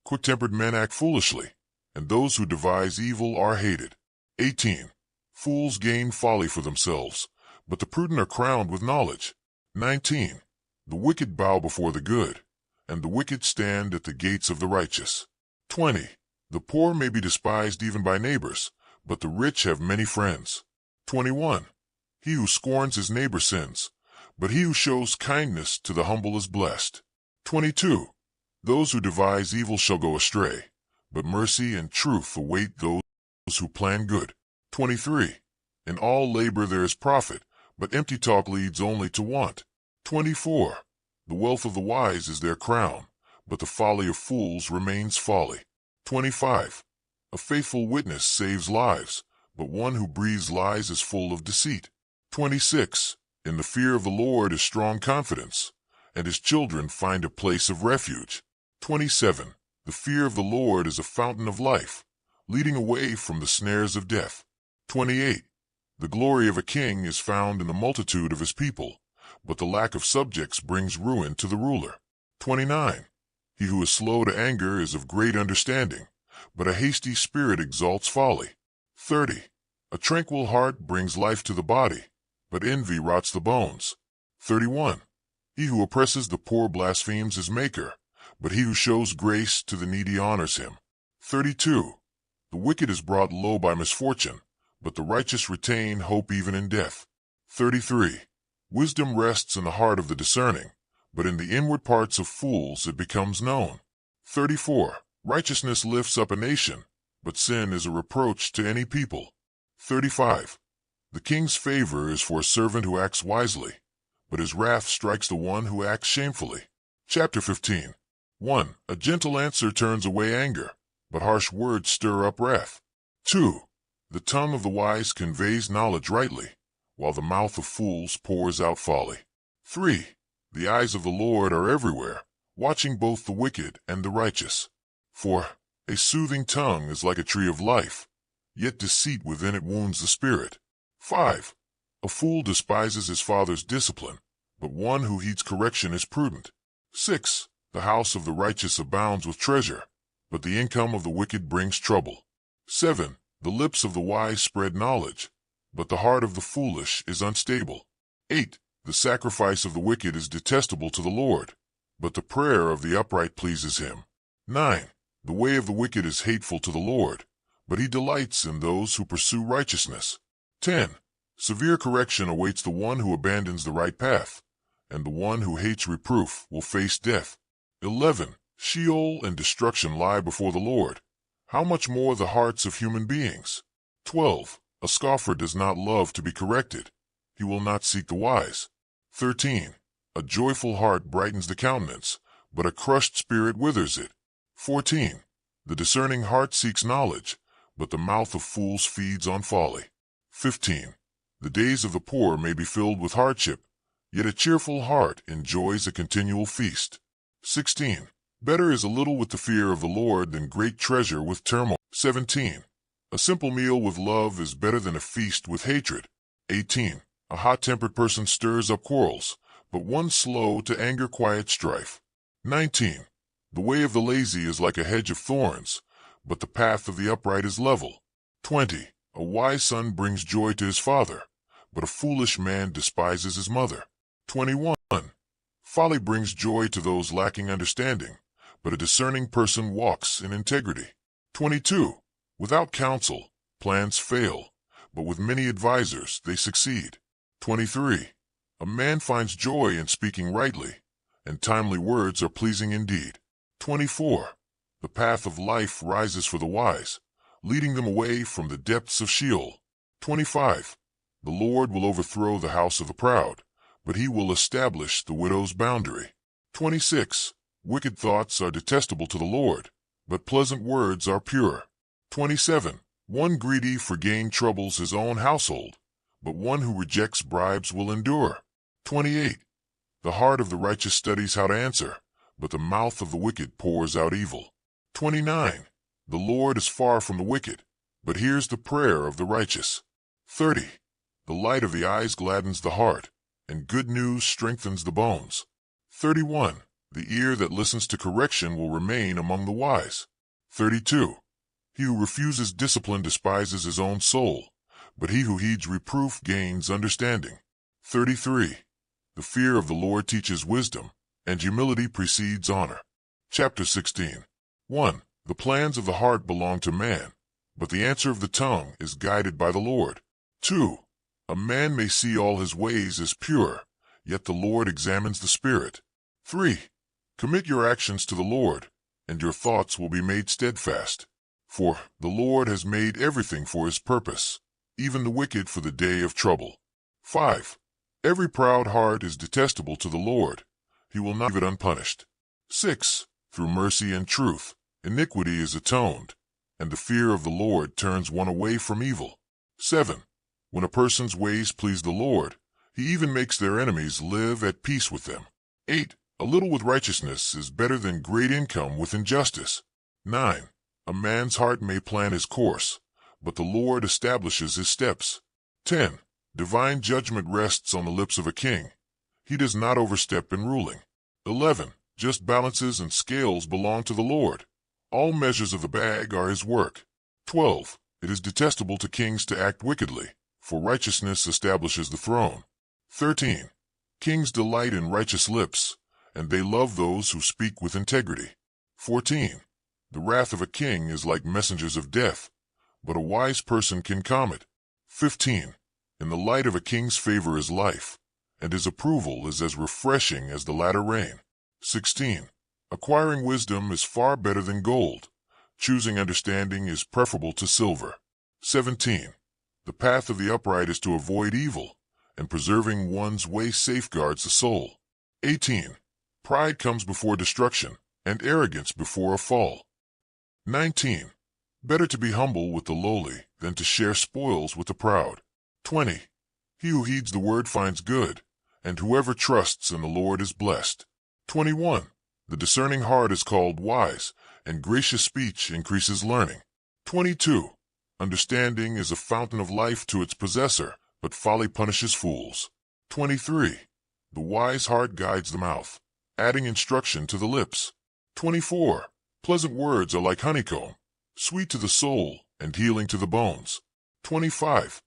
Quick-tempered men act foolishly, and those who devise evil are hated. 18. Fools gain folly for themselves, but the prudent are crowned with knowledge. 19. The wicked bow before the good, and the wicked stand at the gates of the righteous. 20. The poor may be despised even by neighbors, but the rich have many friends. 21. He who scorns his neighbor sins, but he who shows kindness to the humble is blessed. 22. Those who devise evil shall go astray, but mercy and truth await those who plan good. 23. In all labor there is profit, but empty talk leads only to want. 24. The wealth of the wise is their crown, but the folly of fools remains folly. 25. A faithful witness saves lives, but one who breathes lies is full of deceit. 26. In the fear of the Lord is strong confidence, and his children find a place of refuge. 27. The fear of the Lord is a fountain of life, leading away from the snares of death. 28. The glory of a king is found in the multitude of his people, but the lack of subjects brings ruin to the ruler. 29. He who is slow to anger is of great understanding, but a hasty spirit exalts folly. 30. A tranquil heart brings life to the body, but envy rots the bones. 31. He who oppresses the poor blasphemes his maker, but he who shows grace to the needy honors him. 32. The wicked is brought low by misfortune, but the righteous retain hope even in death. 33. Wisdom rests in the heart of the discerning, but in the inward parts of fools it becomes known. 34. Righteousness lifts up a nation, but sin is a reproach to any people. 35. The king's favor is for a servant who acts wisely, but his wrath strikes the one who acts shamefully. Chapter 15. 1. A gentle answer turns away anger, but harsh words stir up wrath. 2. The tongue of the wise conveys knowledge rightly, while the mouth of fools pours out folly. 3. The eyes of the Lord are everywhere, watching both the wicked and the righteous. 4. A soothing tongue is like a tree of life, yet deceit within it wounds the spirit. 5. A fool despises his father's discipline, but one who heeds correction is prudent. 6. The house of the righteous abounds with treasure, but the income of the wicked brings trouble. 7. The lips of the wise spread knowledge, but the heart of the foolish is unstable. 8. The sacrifice of the wicked is detestable to the Lord, but the prayer of the upright pleases him. 9. The way of the wicked is hateful to the Lord, but he delights in those who pursue righteousness. 10. Severe correction awaits the one who abandons the right path, and the one who hates reproof will face death. 11. Sheol and destruction lie before the Lord. How much more the hearts of human beings? 12. A scoffer does not love to be corrected. He will not seek the wise. 13. A joyful heart brightens the countenance, but a crushed spirit withers it. 14. The discerning heart seeks knowledge, but the mouth of fools feeds on folly. 15. The days of the poor may be filled with hardship, yet a cheerful heart enjoys a continual feast. 16. Better is a little with the fear of the Lord than great treasure with turmoil. 17. A simple meal with love is better than a feast with hatred. 18. A hot-tempered person stirs up quarrels, but one slow to anger quiets strife. 19. The way of the lazy is like a hedge of thorns, but the path of the upright is level. 20. A wise son brings joy to his father, but a foolish man despises his mother. 21. Folly brings joy to those lacking understanding, but a discerning person walks in integrity. 22. Without counsel, plans fail, but with many advisers they succeed. 23. A man finds joy in speaking rightly, and timely words are pleasing indeed. 24. The path of life rises for the wise, leading them away from the depths of Sheol. 25. The Lord will overthrow the house of the proud, but he will establish the widow's boundary. 26. Wicked thoughts are detestable to the Lord, but pleasant words are pure. 27. One greedy for gain troubles his own household, but one who rejects bribes will endure. 28. The heart of the righteous studies how to answer, but the mouth of the wicked pours out evil. 29. The Lord is far from the wicked, but hears the prayer of the righteous. 30. The light of the eyes gladdens the heart, and good news strengthens the bones. 31. The ear that listens to correction will remain among the wise. 32. He who refuses discipline despises his own soul, but he who heeds reproof gains understanding. 33. The fear of the Lord teaches wisdom, and humility precedes honor. Chapter 16. 1. The plans of the heart belong to man, but the answer of the tongue is guided by the Lord. 2. A man may see all his ways as pure, yet the Lord examines the spirit. 3. Commit your actions to the Lord, and your thoughts will be made steadfast. For the Lord has made everything for his purpose, even the wicked for the day of trouble. 5. Every proud heart is detestable to the Lord. He will not leave it unpunished. 6. Through mercy and truth, iniquity is atoned, and the fear of the Lord turns one away from evil. 7. When a person's ways please the Lord, he even makes their enemies live at peace with them. 8. A little with righteousness is better than great income with injustice. 9. A man's heart may plan his course, but the Lord establishes his steps. 10. Divine judgment rests on the lips of a king. He does not overstep in ruling. 11. Just balances and scales belong to the Lord. All measures of the bag are his work. 12. It is detestable to kings to act wickedly, for righteousness establishes the throne. 13. Kings delight in righteous lips, and they love those who speak with integrity. 14. The wrath of a king is like messengers of death, but a wise person can calm it. 15. In the light of a king's favor is life, and his approval is as refreshing as the latter rain. 16. Acquiring wisdom is far better than gold. Choosing understanding is preferable to silver. 17. The path of the upright is to avoid evil, and preserving one's way safeguards the soul. 18. Pride comes before destruction, and arrogance before a fall. 19. Better to be humble with the lowly than to share spoils with the proud. 20. He who heeds the word finds good, and whoever trusts in the Lord is blessed. 21. The discerning heart is called wise, and gracious speech increases learning. 22. Understanding is a fountain of life to its possessor, but folly punishes fools. 23. The wise heart guides the mouth, adding instruction to the lips. 24. Pleasant words are like honeycomb, sweet to the soul and healing to the bones. 25.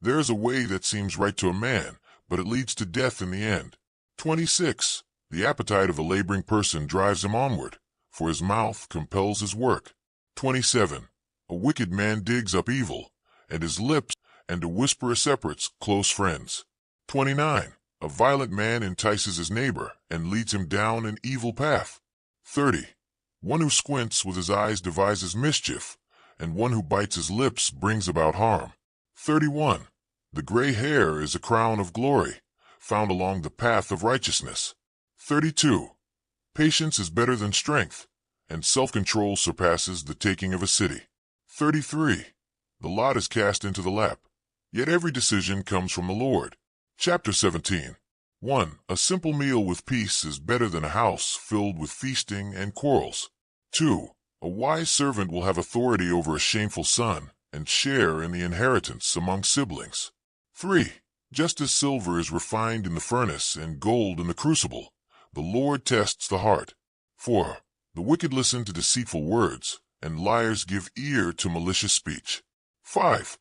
There is a way that seems right to a man, but it leads to death in the end. 26. The appetite of a laboring person drives him onward, for his mouth compels his work. 27. A wicked man digs up evil, and his lips and a whisperer separates close friends. 29. A violent man entices his neighbor and leads him down an evil path. 30. One who squints with his eyes devises mischief, and one who bites his lips brings about harm. 31. The gray hair is a crown of glory, found along the path of righteousness. 32. Patience is better than strength, and self-control surpasses the taking of a city. 33. The lot is cast into the lap, yet every decision comes from the Lord. Chapter 17. 1. A simple meal with peace is better than a house filled with feasting and quarrels. 2. A wise servant will have authority over a shameful son and share in the inheritance among siblings. 3. Just as silver is refined in the furnace and gold in the crucible, the Lord tests the heart. 4. The wicked listen to deceitful words, and liars give ear to malicious speech. 5.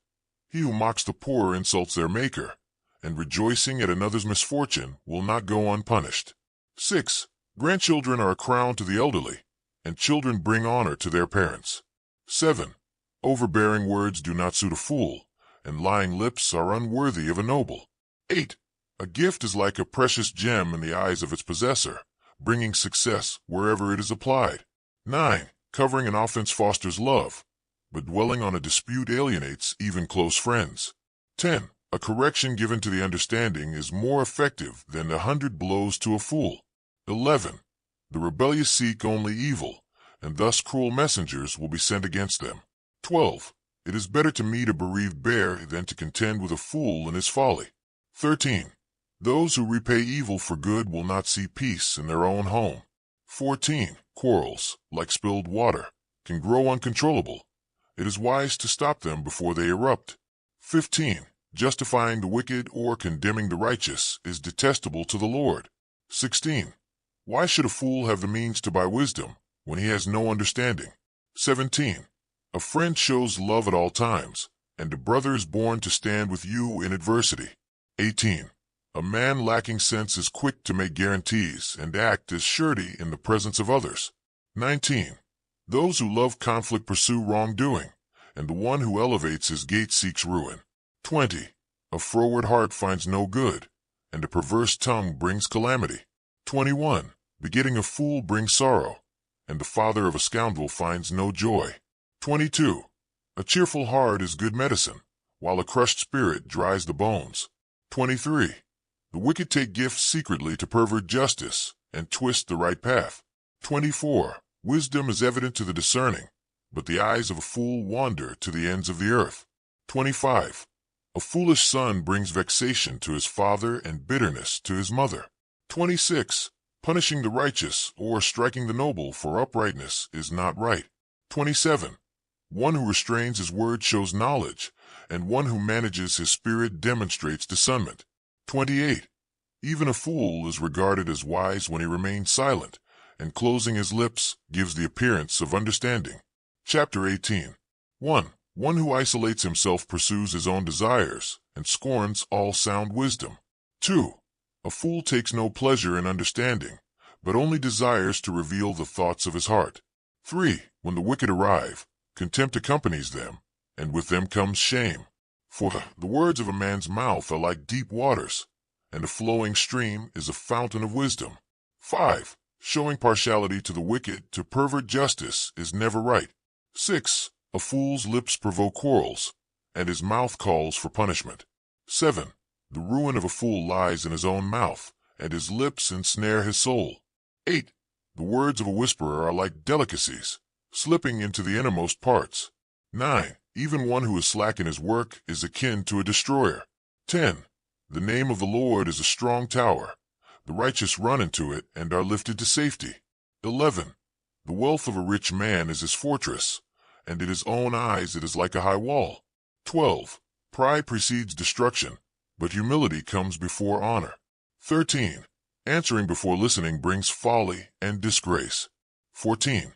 He who mocks the poor insults their Maker, and rejoicing at another's misfortune will not go unpunished. 6. Grandchildren are a crown to the elderly, and children bring honor to their parents. 7. Overbearing words do not suit a fool, and lying lips are unworthy of a noble. 8. A gift is like a precious gem in the eyes of its possessor, bringing success wherever it is applied. 9. Covering an offense fosters love, but dwelling on a dispute alienates even close friends. 10. A correction given to the understanding is more effective than 100 blows to a fool. 11. The rebellious seek only evil, and thus cruel messengers will be sent against them. 12. It is better to meet a bereaved bear than to contend with a fool in his folly. 13. Those who repay evil for good will not see peace in their own home. 14. Quarrels, like spilled water, can grow uncontrollable. It is wise to stop them before they erupt. 15. Justifying the wicked or condemning the righteous is detestable to the Lord. 16. Why should a fool have the means to buy wisdom when he has no understanding? 17. A friend shows love at all times, and a brother is born to stand with you in adversity. 18. A man lacking sense is quick to make guarantees and act as surety in the presence of others. 19. Those who love conflict pursue wrongdoing, and the one who elevates his gate seeks ruin. 20. A froward heart finds no good, and a perverse tongue brings calamity. 21. Begetting a fool brings sorrow, and the father of a scoundrel finds no joy. 22. A cheerful heart is good medicine, while a crushed spirit dries the bones. 23. The wicked take gifts secretly to pervert justice and twist the right path. 24. Wisdom is evident to the discerning, but the eyes of a fool wander to the ends of the earth. 25. A foolish son brings vexation to his father and bitterness to his mother. 26. Punishing the righteous or striking the noble for uprightness is not right. 27. One who restrains his word shows knowledge, and one who manages his spirit demonstrates discernment. 28. Even a fool is regarded as wise when he remains silent, and closing his lips gives the appearance of understanding. Chapter 18. 1. One who isolates himself pursues his own desires, and scorns all sound wisdom. 2. A fool takes no pleasure in understanding, but only desires to reveal the thoughts of his heart. 3. When the wicked arrive, contempt accompanies them, and with them comes shame. 4. The words of a man's mouth are like deep waters, and a flowing stream is a fountain of wisdom. 5. Showing partiality to the wicked to pervert justice is never right. 6. A fool's lips provoke quarrels, and his mouth calls for punishment. 7. The ruin of a fool lies in his own mouth, and his lips ensnare his soul. 8. The words of a whisperer are like delicacies, slipping into the innermost parts. 9. Even one who is slack in his work is akin to a destroyer. 10. The name of the Lord is a strong tower. The righteous run into it and are lifted to safety. 11. The wealth of a rich man is his fortress, and in his own eyes it is like a high wall. 12. Pride precedes destruction, but humility comes before honor. 13. Answering before listening brings folly and disgrace. 14.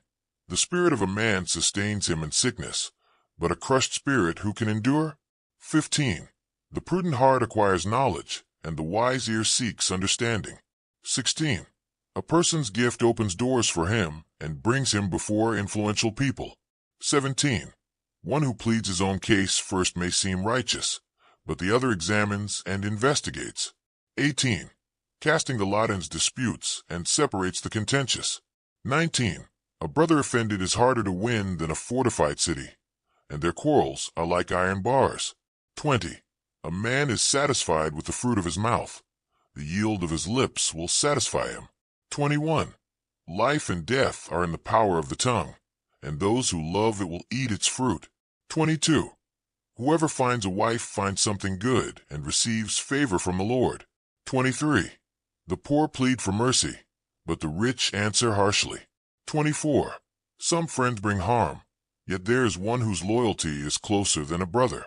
The spirit of a man sustains him in sickness, but a crushed spirit who can endure? 15. The prudent heart acquires knowledge, and the wise ear seeks understanding. 16. A person's gift opens doors for him and brings him before influential people. 17. One who pleads his own case first may seem righteous, but the other examines and investigates. 18. Casting the lot ends disputes and separates the contentious. 19. A brother offended is harder to win than a fortified city, and their quarrels are like iron bars. 20. A man is satisfied with the fruit of his mouth. The yield of his lips will satisfy him. 21. Life and death are in the power of the tongue, and those who love it will eat its fruit. 22. Whoever finds a wife finds something good and receives favor from the Lord. 23. The poor plead for mercy, but the rich answer harshly. 24. Some friends bring harm, yet there is one whose loyalty is closer than a brother.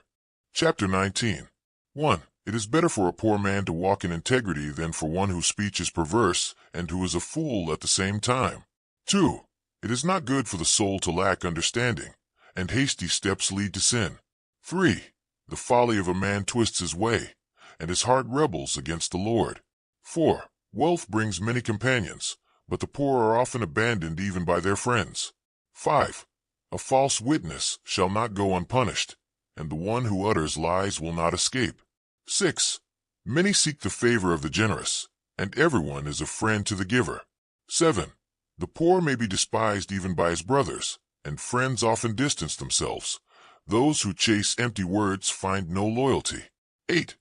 Chapter 19. 1. It is better for a poor man to walk in integrity than for one whose speech is perverse and who is a fool at the same time. 2. It is not good for the soul to lack understanding, and hasty steps lead to sin. 3. The folly of a man twists his way, and his heart rebels against the Lord. 4. Wealth brings many companions, but the poor are often abandoned even by their friends. 5. A false witness shall not go unpunished, and the one who utters lies will not escape. 6. Many seek the favor of the generous, and everyone is a friend to the giver. 7. The poor may be despised even by his brothers, and friends often distance themselves. Those who chase empty words find no loyalty. 8.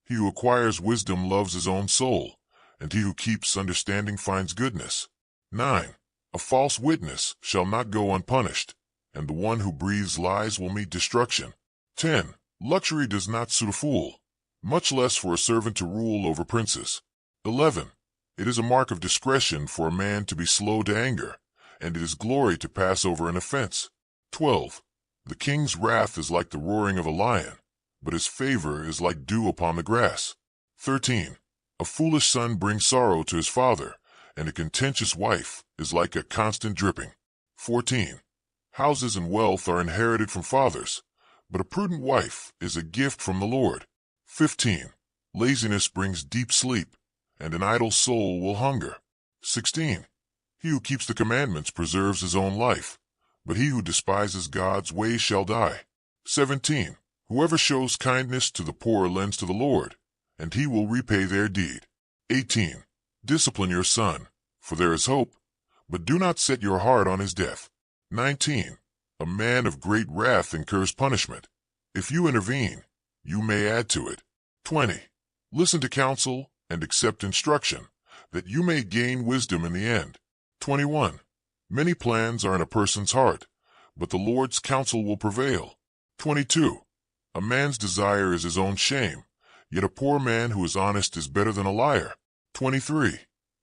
He who acquires wisdom loves his own soul, and he who keeps understanding finds goodness. 9. A false witness shall not go unpunished, and the one who breathes lies will meet destruction. 10. Luxury does not suit a fool, much less for a servant to rule over princes. 11. It is a mark of discretion for a man to be slow to anger, and it is glory to pass over an offense. 12. The king's wrath is like the roaring of a lion, but his favor is like dew upon the grass. 13. A foolish son brings sorrow to his father, and a contentious wife is like a constant dripping. 14. Houses and wealth are inherited from fathers, but a prudent wife is a gift from the Lord. 15. Laziness brings deep sleep, and an idle soul will hunger. 16. He who keeps the commandments preserves his own life, but he who despises God's ways shall die. 17. Whoever shows kindness to the poor lends to the Lord, and he will repay their deed. 18. Discipline your son, for there is hope, but do not set your heart on his death. 19. A man of great wrath incurs punishment. If you intervene, you may add to it. 20. Listen to counsel and accept instruction, that you may gain wisdom in the end. 21. Many plans are in a person's heart, but the Lord's counsel will prevail. 22. A man's desire is his own shame, yet a poor man who is honest is better than a liar. 23.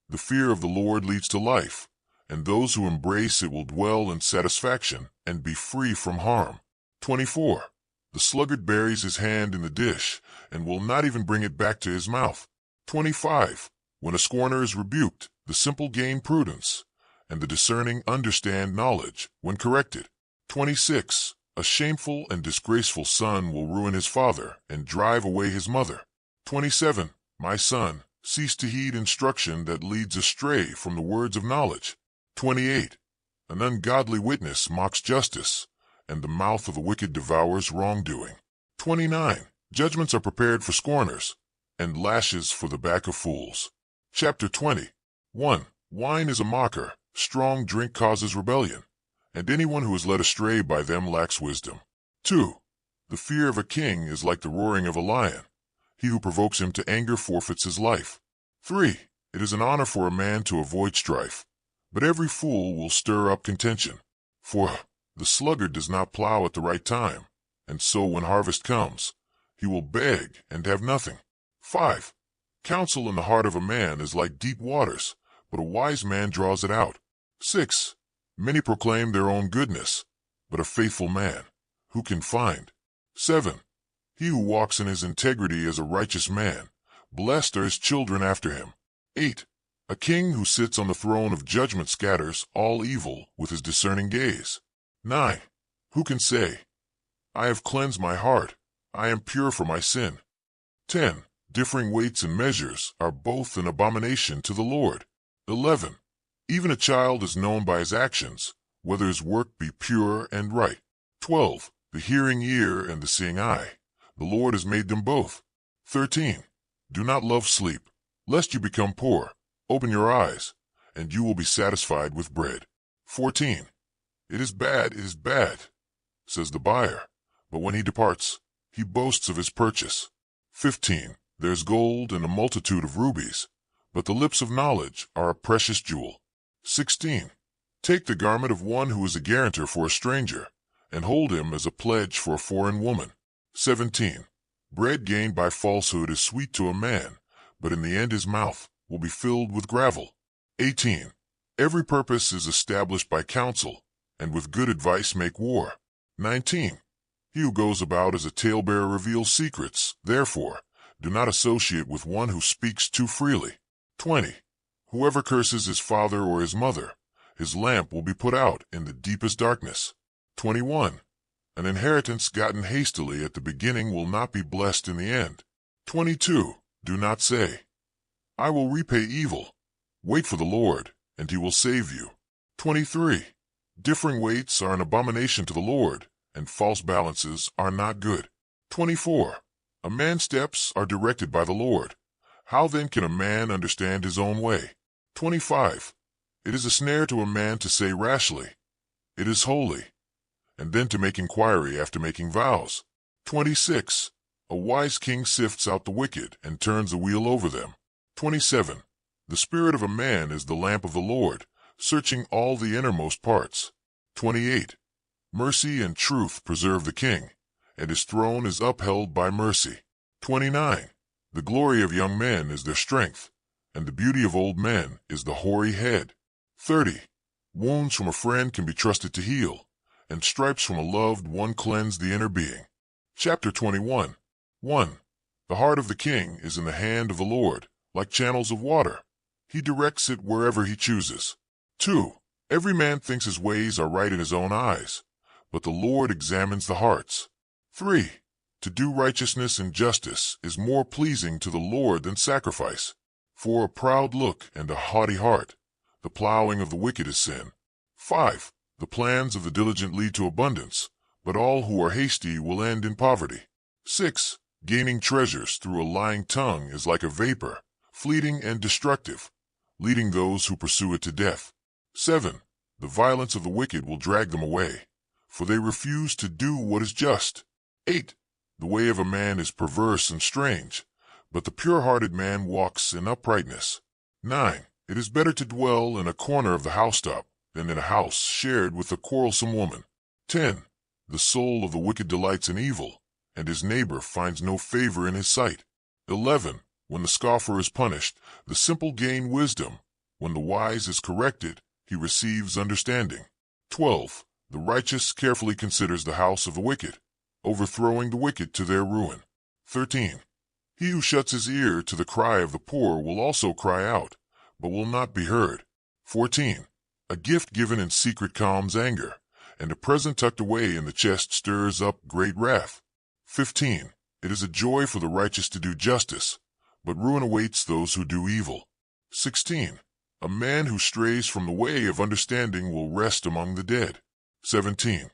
The fear of the Lord leads to life, and those who embrace it will dwell in satisfaction and be free from harm. 24. The sluggard buries his hand in the dish and will not even bring it back to his mouth. 25. When a scorner is rebuked, the simple gain prudence, and the discerning understand knowledge when corrected. 26. A shameful and disgraceful son will ruin his father and drive away his mother. 27. My son, cease to heed instruction that leads astray from the words of knowledge. 28. An ungodly witness mocks justice, and the mouth of the wicked devours wrongdoing. 29. Judgments are prepared for scorners, and lashes for the back of fools. Chapter 20. 1. Wine is a mocker, strong drink causes rebellion, and anyone who is led astray by them lacks wisdom. 2. The fear of a king is like the roaring of a lion. He who provokes him to anger forfeits his life. 3. It is an honor for a man to avoid strife, but every fool will stir up contention. 4. The sluggard does not plow at the right time, and so when harvest comes, he will beg and have nothing. 5. Counsel in the heart of a man is like deep waters, but a wise man draws it out. 6. Many proclaim their own goodness, but a faithful man, who can find? 7. He who walks in his integrity is a righteous man. Blessed are his children after him. 8. A king who sits on the throne of judgment scatters all evil with his discerning gaze. 9. Who can say, I have cleansed my heart, I am pure from my sin? 10. Differing weights and measures are both an abomination to the Lord. 11. Even a child is known by his actions, whether his work be pure and right. 12. The hearing ear and the seeing eye, the Lord has made them both. 13. Do not love sleep, lest you become poor. Open your eyes, and you will be satisfied with bread. 14. It is bad, says the buyer, but when he departs, he boasts of his purchase. 15. There's gold and a multitude of rubies, but the lips of knowledge are a precious jewel. 16. Take the garment of one who is a guarantor for a stranger, and hold him as a pledge for a foreign woman. 17. Bread gained by falsehood is sweet to a man, but in the end his mouth will be filled with gravel. 18. Every purpose is established by counsel, and with good advice make war. 19. He who goes about as a talebearer reveals secrets, therefore do not associate with one who speaks too freely. 20. Whoever curses his father or his mother, his lamp will be put out in the deepest darkness. 21. An inheritance gotten hastily at the beginning will not be blessed in the end. 22. Do not say, I will repay evil. Wait for the Lord, and he will save you. 23. Differing weights are an abomination to the Lord, and false balances are not good. 24. A man's steps are directed by the Lord. How then can a man understand his own way? 25. It is a snare to a man to say rashly, it is holy, and then to make inquiry after making vows. 26. A wise king sifts out the wicked and turns the wheel over them. 27. The spirit of a man is the lamp of the Lord, searching all the innermost parts. 28. Mercy and truth preserve the king, and his throne is upheld by mercy. 29. The glory of young men is their strength, and the beauty of old men is the hoary head. 30. Wounds from a friend can be trusted to heal, and stripes from a loved one cleanse the inner being. Chapter 21. 1. The heart of the king is in the hand of the Lord, like channels of water. He directs it wherever he chooses. 2. Every man thinks his ways are right in his own eyes, but the Lord examines the hearts. 3. To do righteousness and justice is more pleasing to the Lord than sacrifice. For a proud look and a haughty heart, the plowing of the wicked is sin. 5. The plans of the diligent lead to abundance, but all who are hasty will end in poverty. 6. Gaining treasures through a lying tongue is like a vapor, fleeting and destructive, leading those who pursue it to death. 7. The violence of the wicked will drag them away, for they refuse to do what is just. 8. The way of a man is perverse and strange, but the pure-hearted man walks in uprightness. 9. It is better to dwell in a corner of the housetop than in a house shared with a quarrelsome woman. 10. The soul of the wicked delights in evil, and his neighbor finds no favor in his sight. 11. When the scoffer is punished, the simple gain wisdom. When the wise is corrected, he receives understanding. 12. The righteous carefully considers the house of the wicked, overthrowing the wicked to their ruin. 13. He who shuts his ear to the cry of the poor will also cry out, but will not be heard. 14. A gift given in secret calms anger, and a present tucked away in the chest stirs up great wrath. 15. It is a joy for the righteous to do justice, but ruin awaits those who do evil. 16. A man who strays from the way of understanding will rest among the dead. 17.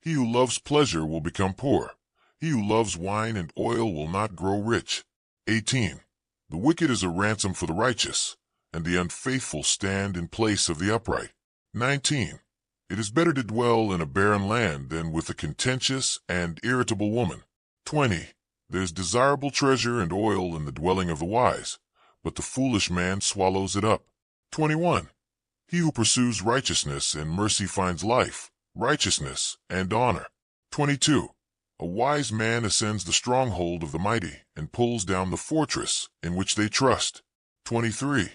He who loves pleasure will become poor. He who loves wine and oil will not grow rich. 18. The wicked is a ransom for the righteous, and the unfaithful stand in place of the upright. 19. It is better to dwell in a barren land than with a contentious and irritable woman. 20. There is desirable treasure and oil in the dwelling of the wise, but the foolish man swallows it up. 21. He who pursues righteousness and mercy finds life, righteousness, and honor. 22. A wise man ascends the stronghold of the mighty and pulls down the fortress in which they trust. 23.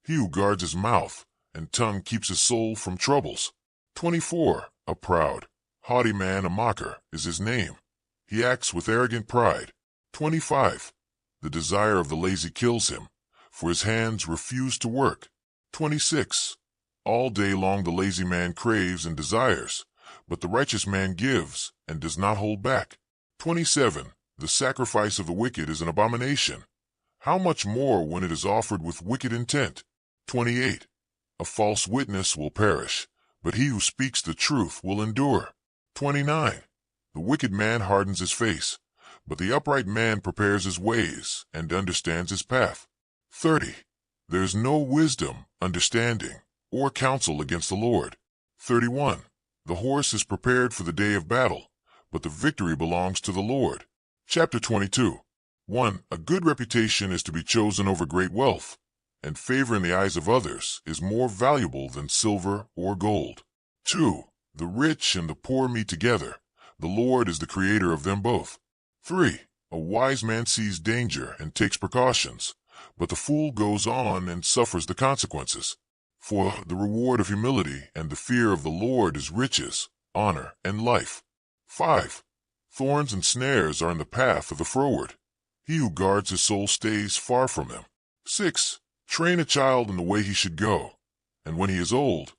He who guards his mouth and tongue keeps his soul from troubles. 24. A proud, haughty man, a mocker, is his name. He acts with arrogant pride. 25. The desire of the lazy kills him, for his hands refuse to work. 26. All day long the lazy man craves and desires, but the righteous man gives and does not hold back. 27. The sacrifice of the wicked is an abomination. How much more when it is offered with wicked intent? 28. A false witness will perish, but he who speaks the truth will endure. 29. The wicked man hardens his face, but the upright man prepares his ways and understands his path. 30. There is no wisdom, understanding, or counsel against the Lord. 31. The horse is prepared for the day of battle, but the victory belongs to the Lord. Chapter 22. 1. A good reputation is to be chosen over great wealth, and favor in the eyes of others is more valuable than silver or gold. 2. The rich and the poor meet together. The Lord is the creator of them both. 3. A wise man sees danger and takes precautions, but the fool goes on and suffers the consequences. 4. The reward of humility and the fear of the Lord is riches, honor, and life. 5. Thorns and snares are in the path of the froward. He who guards his soul stays far from them. 6. Train a child in the way he should go, and when he is old,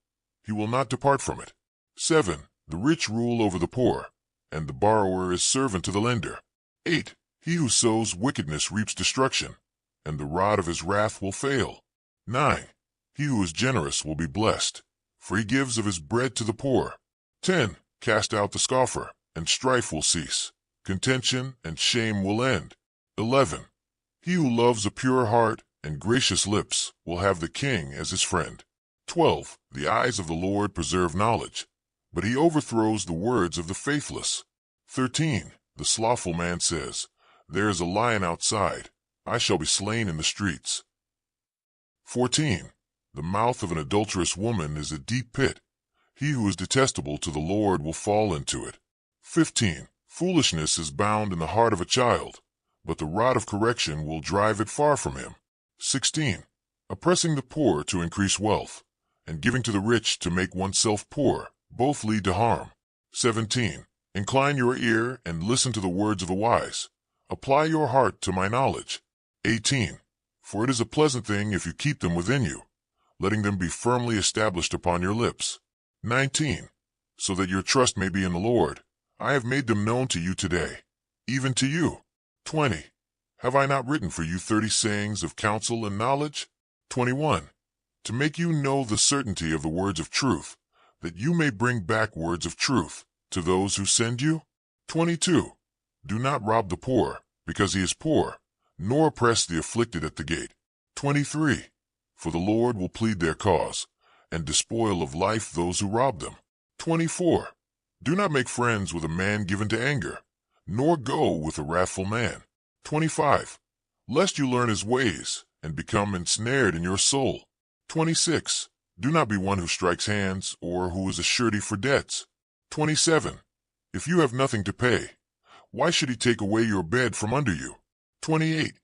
he will not depart from it. 7. The rich rule over the poor, and the borrower is servant to the lender. 8. He who sows wickedness reaps destruction, and the rod of his wrath will fail. 9. He who is generous will be blessed, for he gives of his bread to the poor. 10. Cast out the scoffer, and strife will cease. Contention and shame will end. 11. He who loves a pure heart and gracious lips will have the king as his friend. 12. The eyes of the Lord preserve knowledge, but he overthrows the words of the faithless. 13. The slothful man says, There is a lion outside. I shall be slain in the streets. 14. The mouth of an adulterous woman is a deep pit. He who is detestable to the Lord will fall into it. 15. Foolishness is bound in the heart of a child, but the rod of correction will drive it far from him. 16. Oppressing the poor to increase wealth, and giving to the rich to make oneself poor, both lead to harm. 17. Incline your ear and listen to the words of the wise. Apply your heart to my knowledge. 18. For it is a pleasant thing if you keep them within you, letting them be firmly established upon your lips. 19. So that your trust may be in the Lord, I have made them known to you today, even to you. 20. Have I not written for you 30 sayings of counsel and knowledge? 21. To make you know the certainty of the words of truth, that you may bring back words of truth to those who send you? 22. Do not rob the poor, because he is poor, nor oppress the afflicted at the gate. 23. For the Lord will plead their cause, and despoil of life those who rob them. 24. Do not make friends with a man given to anger, nor go with a wrathful man. 25. Lest you learn his ways, and become ensnared in your soul. 26. Do not be one who strikes hands, or who is a surety for debts. 27. If you have nothing to pay, why should he take away your bed from under you? 28.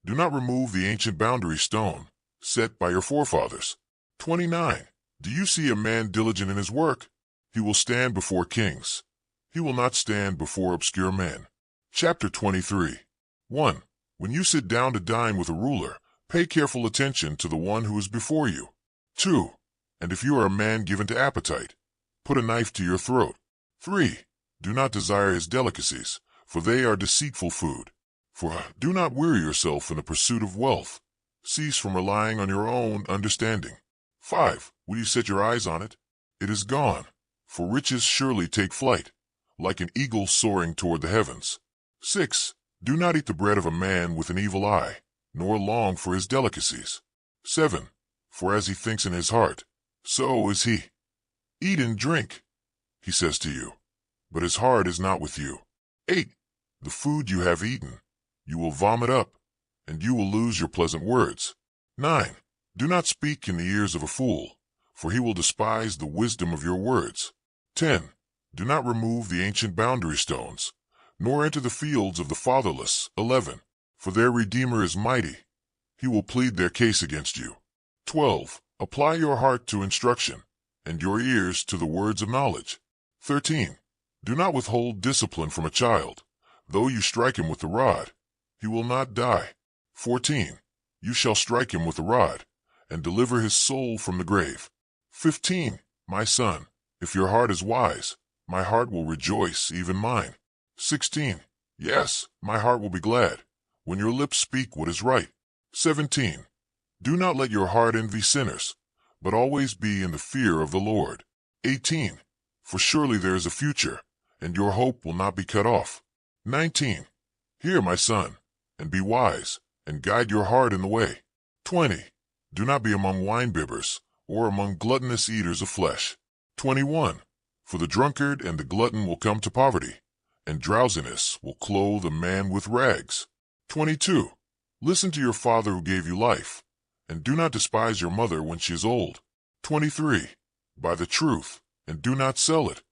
Do not remove the ancient boundary stone, set by your forefathers. 29. Do you see a man diligent in his work? He will stand before kings. He will not stand before obscure men. Chapter 23. 1. When you sit down to dine with a ruler, pay careful attention to the one who is before you. 2. And if you are a man given to appetite, put a knife to your throat. 3. Do not desire his delicacies, for they are deceitful food. 4. Do not weary yourself in the pursuit of wealth. Cease from relying on your own understanding. 5. Will you set your eyes on it? It is gone, for riches surely take flight, like an eagle soaring toward the heavens. 6. Do not eat the bread of a man with an evil eye, nor long for his delicacies. 7. For as he thinks in his heart, so is he. Eat and drink, he says to you, but his heart is not with you. 8. The food you have eaten, you will vomit up, and you will lose your pleasant words. 9. Do not speak in the ears of a fool, for he will despise the wisdom of your words. 10. Do not remove the ancient boundary stones, nor enter the fields of the fatherless. 11. For their Redeemer is mighty. He will plead their case against you. 12. Apply your heart to instruction, and your ears to the words of knowledge. 13. Do not withhold discipline from a child. Though you strike him with the rod, he will not die. 14. You shall strike him with the rod, and deliver his soul from the grave. 15. My son, if your heart is wise, my heart will rejoice, even mine. 16. Yes, my heart will be glad, when your lips speak what is right. 17. Do not let your heart envy sinners, but always be in the fear of the Lord. 18. For surely there is a future, and your hope will not be cut off. 19. Hear, my son, and be wise, and guide your heart in the way. 20. Do not be among wine-bibbers, or among gluttonous eaters of flesh. 21. For the drunkard and the glutton will come to poverty, and drowsiness will clothe a man with rags. 22. Listen to your father who gave you life, and do not despise your mother when she is old. 23. Buy the truth, and do not sell it,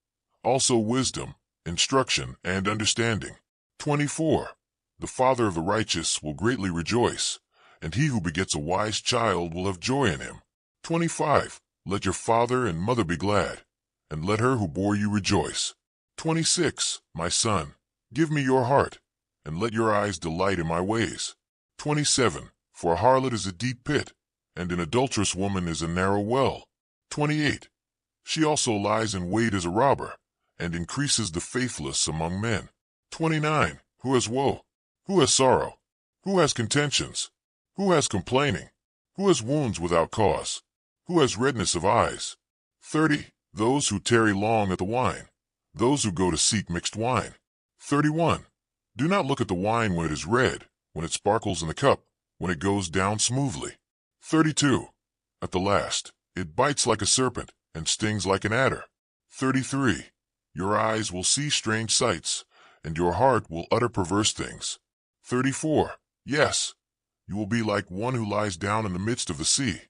also wisdom, instruction, and understanding. 24. The father of the righteous will greatly rejoice, and he who begets a wise child will have joy in him. 25. Let your father and mother be glad, and let her who bore you rejoice. 26. My son, give me your heart, and let your eyes delight in my ways. 27. For a harlot is a deep pit, and an adulterous woman is a narrow well. 28. She also lies in wait as a robber, and increases the faithless among men. 29. Who has woe? Who has sorrow? Who has contentions? Who has complaining? Who has wounds without cause? Who has redness of eyes? 30. Those who tarry long at the wine, those who go to seek mixed wine. 31. Do not look at the wine when it is red, when it sparkles in the cup, when it goes down smoothly. 32. At the last, it bites like a serpent, and stings like an adder. 33. Your eyes will see strange sights, and your heart will utter perverse things. 34. Yes, you will be like one who lies down in the midst of the sea,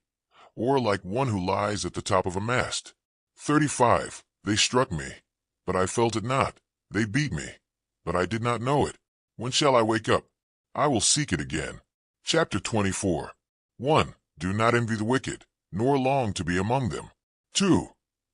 or like one who lies at the top of a mast. 35. They struck me, but I felt it not. They beat me, but I did not know it. When shall I wake up? I will seek it again. Chapter 24. 1. Do not envy the wicked, nor long to be among them. 2.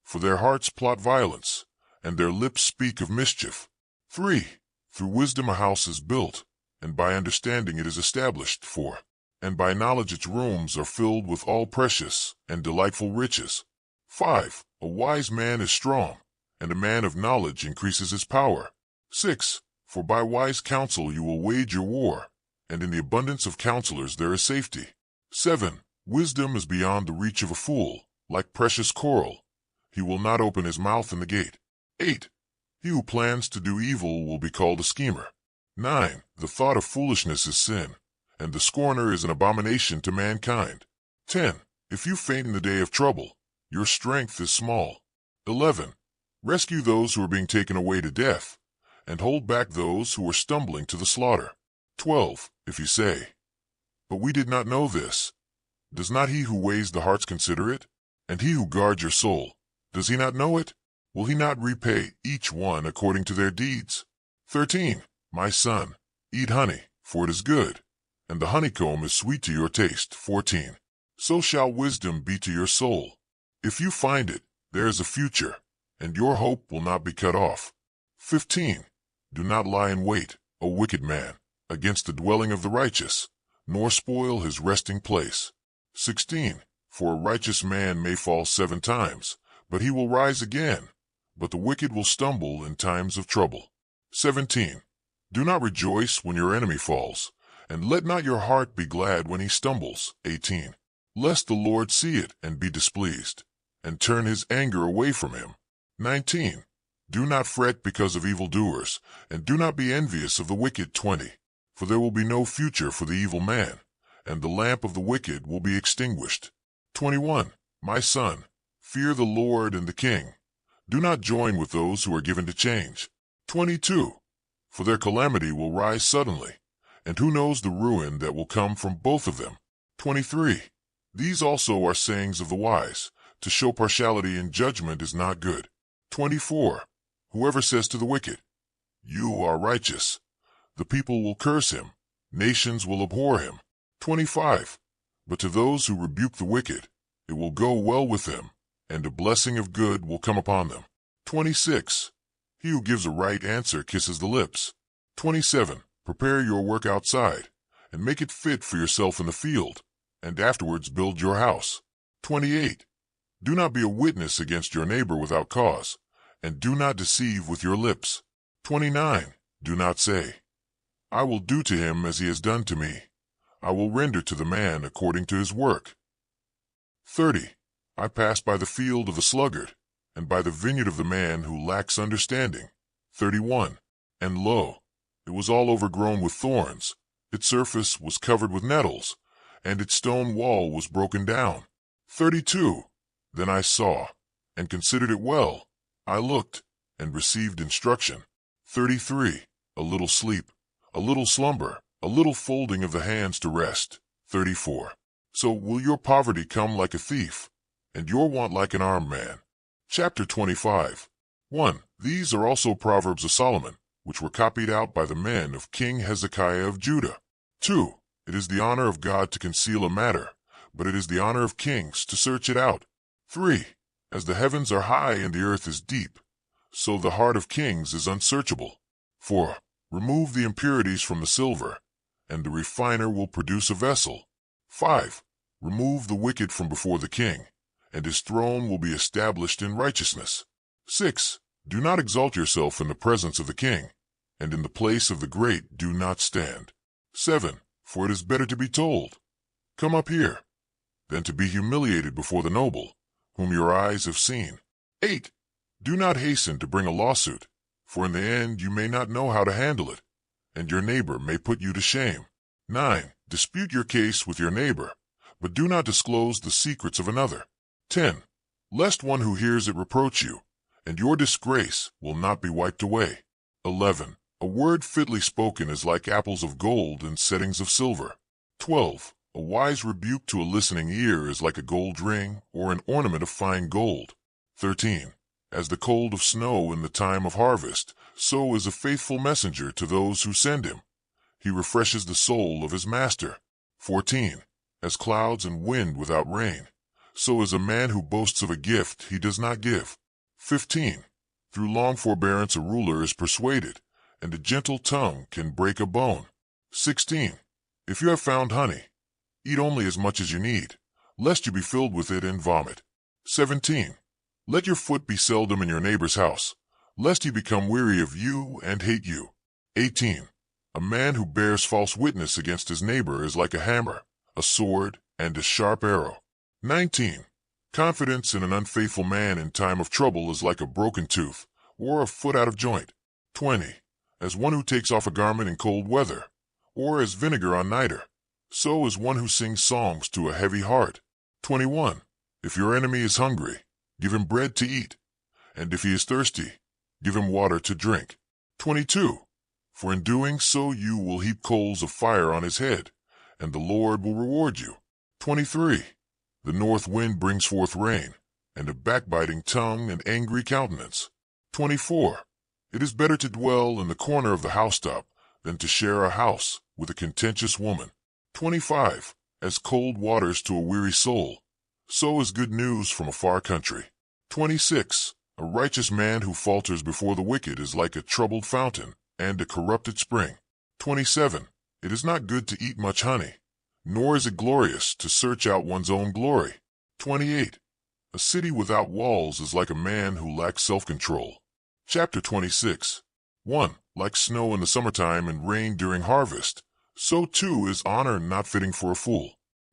For their hearts plot violence, and their lips speak of mischief. 3. Through wisdom a house is built, and by understanding it is established. 4. And by knowledge its rooms are filled with all precious and delightful riches. 5. A wise man is strong, and a man of knowledge increases his power. 6. For by wise counsel you will wage your war, and in the abundance of counselors there is safety. 7. Wisdom is beyond the reach of a fool, like precious coral. He will not open his mouth in the gate. 8. He who plans to do evil will be called a schemer. 9. The thought of foolishness is sin, and the scorner is an abomination to mankind. 10. If you faint in the day of trouble, your strength is small. 11. Rescue those who are being taken away to death, and hold back those who are stumbling to the slaughter. 12. If you say, but we did not know this, does not he who weighs the hearts consider it? And he who guards your soul, does he not know it? Will he not repay each one according to their deeds? 13. My son, eat honey, for it is good, and the honeycomb is sweet to your taste. 14. So shall wisdom be to your soul. If you find it, there is a future, and your hope will not be cut off. 15. Do not lie in wait, O wicked man, against the dwelling of the righteous, nor spoil his resting place. 16. For a righteous man may fall 7 times, but he will rise again. but the wicked will stumble in times of trouble. 17. Do not rejoice when your enemy falls, and let not your heart be glad when he stumbles. 18. Lest the Lord see it and be displeased, and turn his anger away from him. 19. Do not fret because of evildoers, and do not be envious of the wicked. 20. For there will be no future for the evil man, and the lamp of the wicked will be extinguished. 21. My son, fear the Lord and the king. Do not join with those who are given to change. 22. For their calamity will rise suddenly, and who knows the ruin that will come from both of them. 23. These also are sayings of the wise. To show partiality in judgment is not good. 24. Whoever says to the wicked, You are righteous, the people will curse him, nations will abhor him. 25. But to those who rebuke the wicked, it will go well with them, and a blessing of good will come upon them. 26. He who gives a right answer kisses the lips. 27. Prepare your work outside, and make it fit for yourself in the field, and afterwards build your house. 28. Do not be a witness against your neighbor without cause, and do not deceive with your lips. 29. Do not say, I will do to him as he has done to me. I will render to the man according to his work. 30. I passed by the field of the sluggard, and by the vineyard of the man who lacks understanding. 31. And lo, it was all overgrown with thorns, its surface was covered with nettles, and its stone wall was broken down. 32. Then I saw, and considered it well. I looked, and received instruction. 33. A little sleep, a little slumber, a little folding of the hands to rest. 34. So will your poverty come like a thief, and your want like an armed man. Chapter 25. 1. These are also Proverbs of Solomon, which were copied out by the men of King Hezekiah of Judah. 2. It is the honor of God to conceal a matter, but it is the honor of kings to search it out. 3. As the heavens are high and the earth is deep, so the heart of kings is unsearchable. 4. Remove the impurities from the silver, and the refiner will produce a vessel. 5. Remove the wicked from before the king, and his throne will be established in righteousness. 6. Do not exalt yourself in the presence of the king, and in the place of the great do not stand. 7. For it is better to be told, Come up here, than to be humiliated before the noble, whom your eyes have seen. 8. Do not hasten to bring a lawsuit, for in the end you may not know how to handle it, and your neighbor may put you to shame. 9. Dispute your case with your neighbor, but do not disclose the secrets of another. 10. Lest one who hears it reproach you, and your disgrace will not be wiped away. 11. A word fitly spoken is like apples of gold in settings of silver. 12. A wise rebuke to a listening ear is like a gold ring or an ornament of fine gold. 13. As the cold of snow in the time of harvest, so is a faithful messenger to those who send him. He refreshes the soul of his master. 14. As clouds and wind without rain, so is a man who boasts of a gift he does not give. 15. Through long forbearance a ruler is persuaded, and a gentle tongue can break a bone. 16. If you have found honey, eat only as much as you need, lest you be filled with it and vomit. 17. Let your foot be seldom in your neighbor's house, lest he become weary of you and hate you. 18. A man who bears false witness against his neighbor is like a hammer, a sword, and a sharp arrow. 19. Confidence in an unfaithful man in time of trouble is like a broken tooth, or a foot out of joint. 20. As one who takes off a garment in cold weather, or as vinegar on niter, so is one who sings songs to a heavy heart. 21. If your enemy is hungry, give him bread to eat, and if he is thirsty, give him water to drink. 22. For in doing so you will heap coals of fire on his head, and the Lord will reward you. 23. The north wind brings forth rain, and a backbiting tongue and angry countenance. 24. It is better to dwell in the corner of the housetop than to share a house with a contentious woman. 25. As cold waters to a weary soul, so is good news from a far country. 26. A righteous man who falters before the wicked is like a troubled fountain and a corrupted spring. 27. It is not good to eat much honey, nor is it glorious to search out one's own glory. 28. A city without walls is like a man who lacks self-control. Chapter 26. 1. Like snow in the summertime and rain during harvest, so too is honor not fitting for a fool.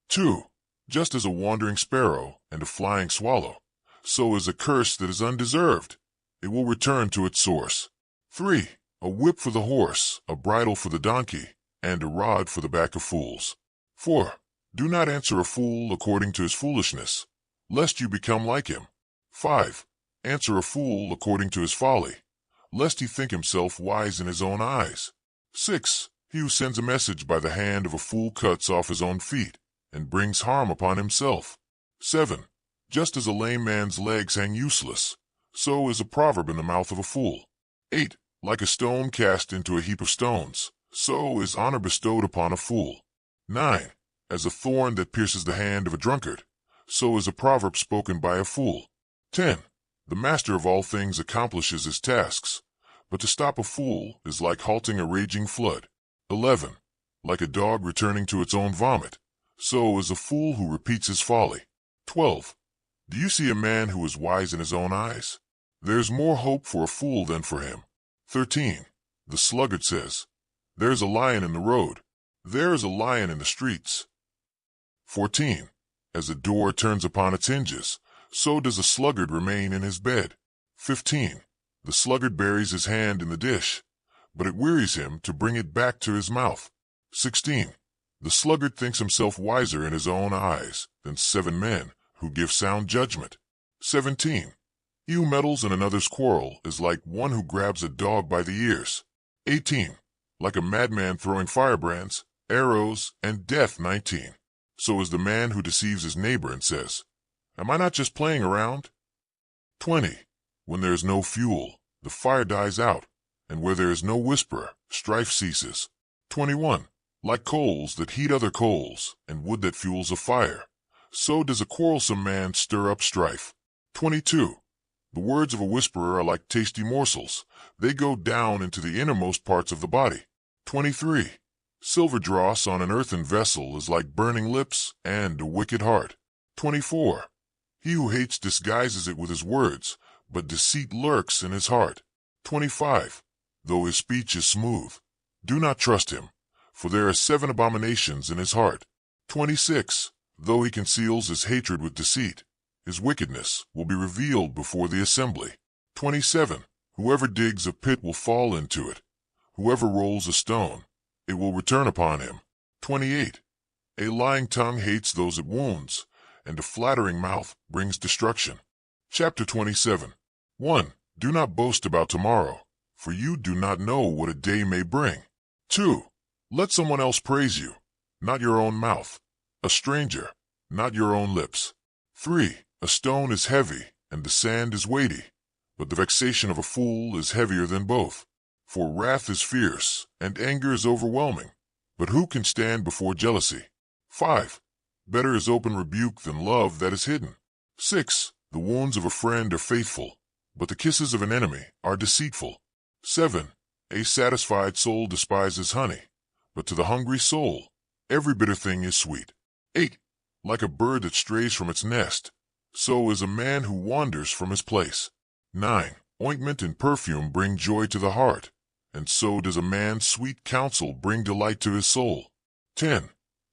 2. Just as a wandering sparrow and a flying swallow, so is a curse that is undeserved. It will return to its source. 3. A whip for the horse, a bridle for the donkey, and a rod for the back of fools. 4. Do not answer a fool according to his foolishness, lest you become like him. 5. Answer a fool according to his folly, lest he think himself wise in his own eyes. 6. He who sends a message by the hand of a fool cuts off his own feet, and brings harm upon himself. 7. Just as a lame man's legs hang useless, so is a proverb in the mouth of a fool. 8. Like a stone cast into a heap of stones, so is honor bestowed upon a fool. 9. As a thorn that pierces the hand of a drunkard, so is a proverb spoken by a fool. 10. The master of all things accomplishes his tasks, but to stop a fool is like halting a raging flood. 11. Like a dog returning to its own vomit, so is a fool who repeats his folly. 12. Do you see a man who is wise in his own eyes? There's more hope for a fool than for him. 13. The sluggard says, "There's a lion in the road. There is a lion in the streets." 14. As a door turns upon its hinges, so does a sluggard remain in his bed. 15. The sluggard buries his hand in the dish, but it wearies him to bring it back to his mouth. 16. The sluggard thinks himself wiser in his own eyes than 7 men who give sound judgment. 17. He who meddles in another's quarrel is like one who grabs a dog by the ears. 18. Like a madman throwing firebrands, arrows, and death. 19. So is the man who deceives his neighbor and says, "Am I not just playing around?" 20. When there is no fuel, the fire dies out, and where there is no whisperer, strife ceases. 21. Like coals that heat other coals, and wood that fuels a fire, so does a quarrelsome man stir up strife. 22. The words of a whisperer are like tasty morsels. They go down into the innermost parts of the body. 23. Silver dross on an earthen vessel is like burning lips and a wicked heart. 24. He who hates disguises it with his words, but deceit lurks in his heart. 25. Though his speech is smooth, do not trust him, for there are 7 abominations in his heart. 26. Though he conceals his hatred with deceit, his wickedness will be revealed before the assembly. 27. Whoever digs a pit will fall into it. Whoever rolls a stone, it will return upon him. 28. A lying tongue hates those it wounds, and a flattering mouth brings destruction. Chapter 27. 1. Do not boast about tomorrow, for you do not know what a day may bring. 2. Let someone else praise you, not your own mouth. A stranger, not your own lips. 3. A stone is heavy, and the sand is weighty, but the vexation of a fool is heavier than both. For wrath is fierce, and anger is overwhelming, but who can stand before jealousy? 5. Better is open rebuke than love that is hidden. 6. The wounds of a friend are faithful, but the kisses of an enemy are deceitful. 7. A satisfied soul despises honey, but to the hungry soul every bitter thing is sweet. 8. Like a bird that strays from its nest, so is a man who wanders from his place. 9. Ointment and perfume bring joy to the heart, and so does a man's sweet counsel bring delight to his soul. 10.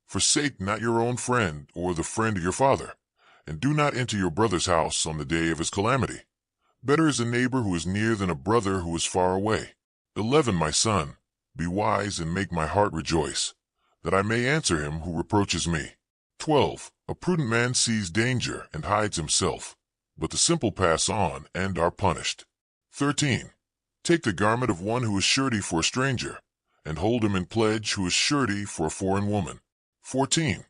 Forsake not your own friend or the friend of your father, and do not enter your brother's house on the day of his calamity. Better is a neighbor who is near than a brother who is far away. 11. My son, be wise and make my heart rejoice, that I may answer him who reproaches me. 12. A prudent man sees danger and hides himself, but the simple pass on and are punished. 13. Take the garment of one who is surety for a stranger, and hold him in pledge who is surety for a foreign woman. 14.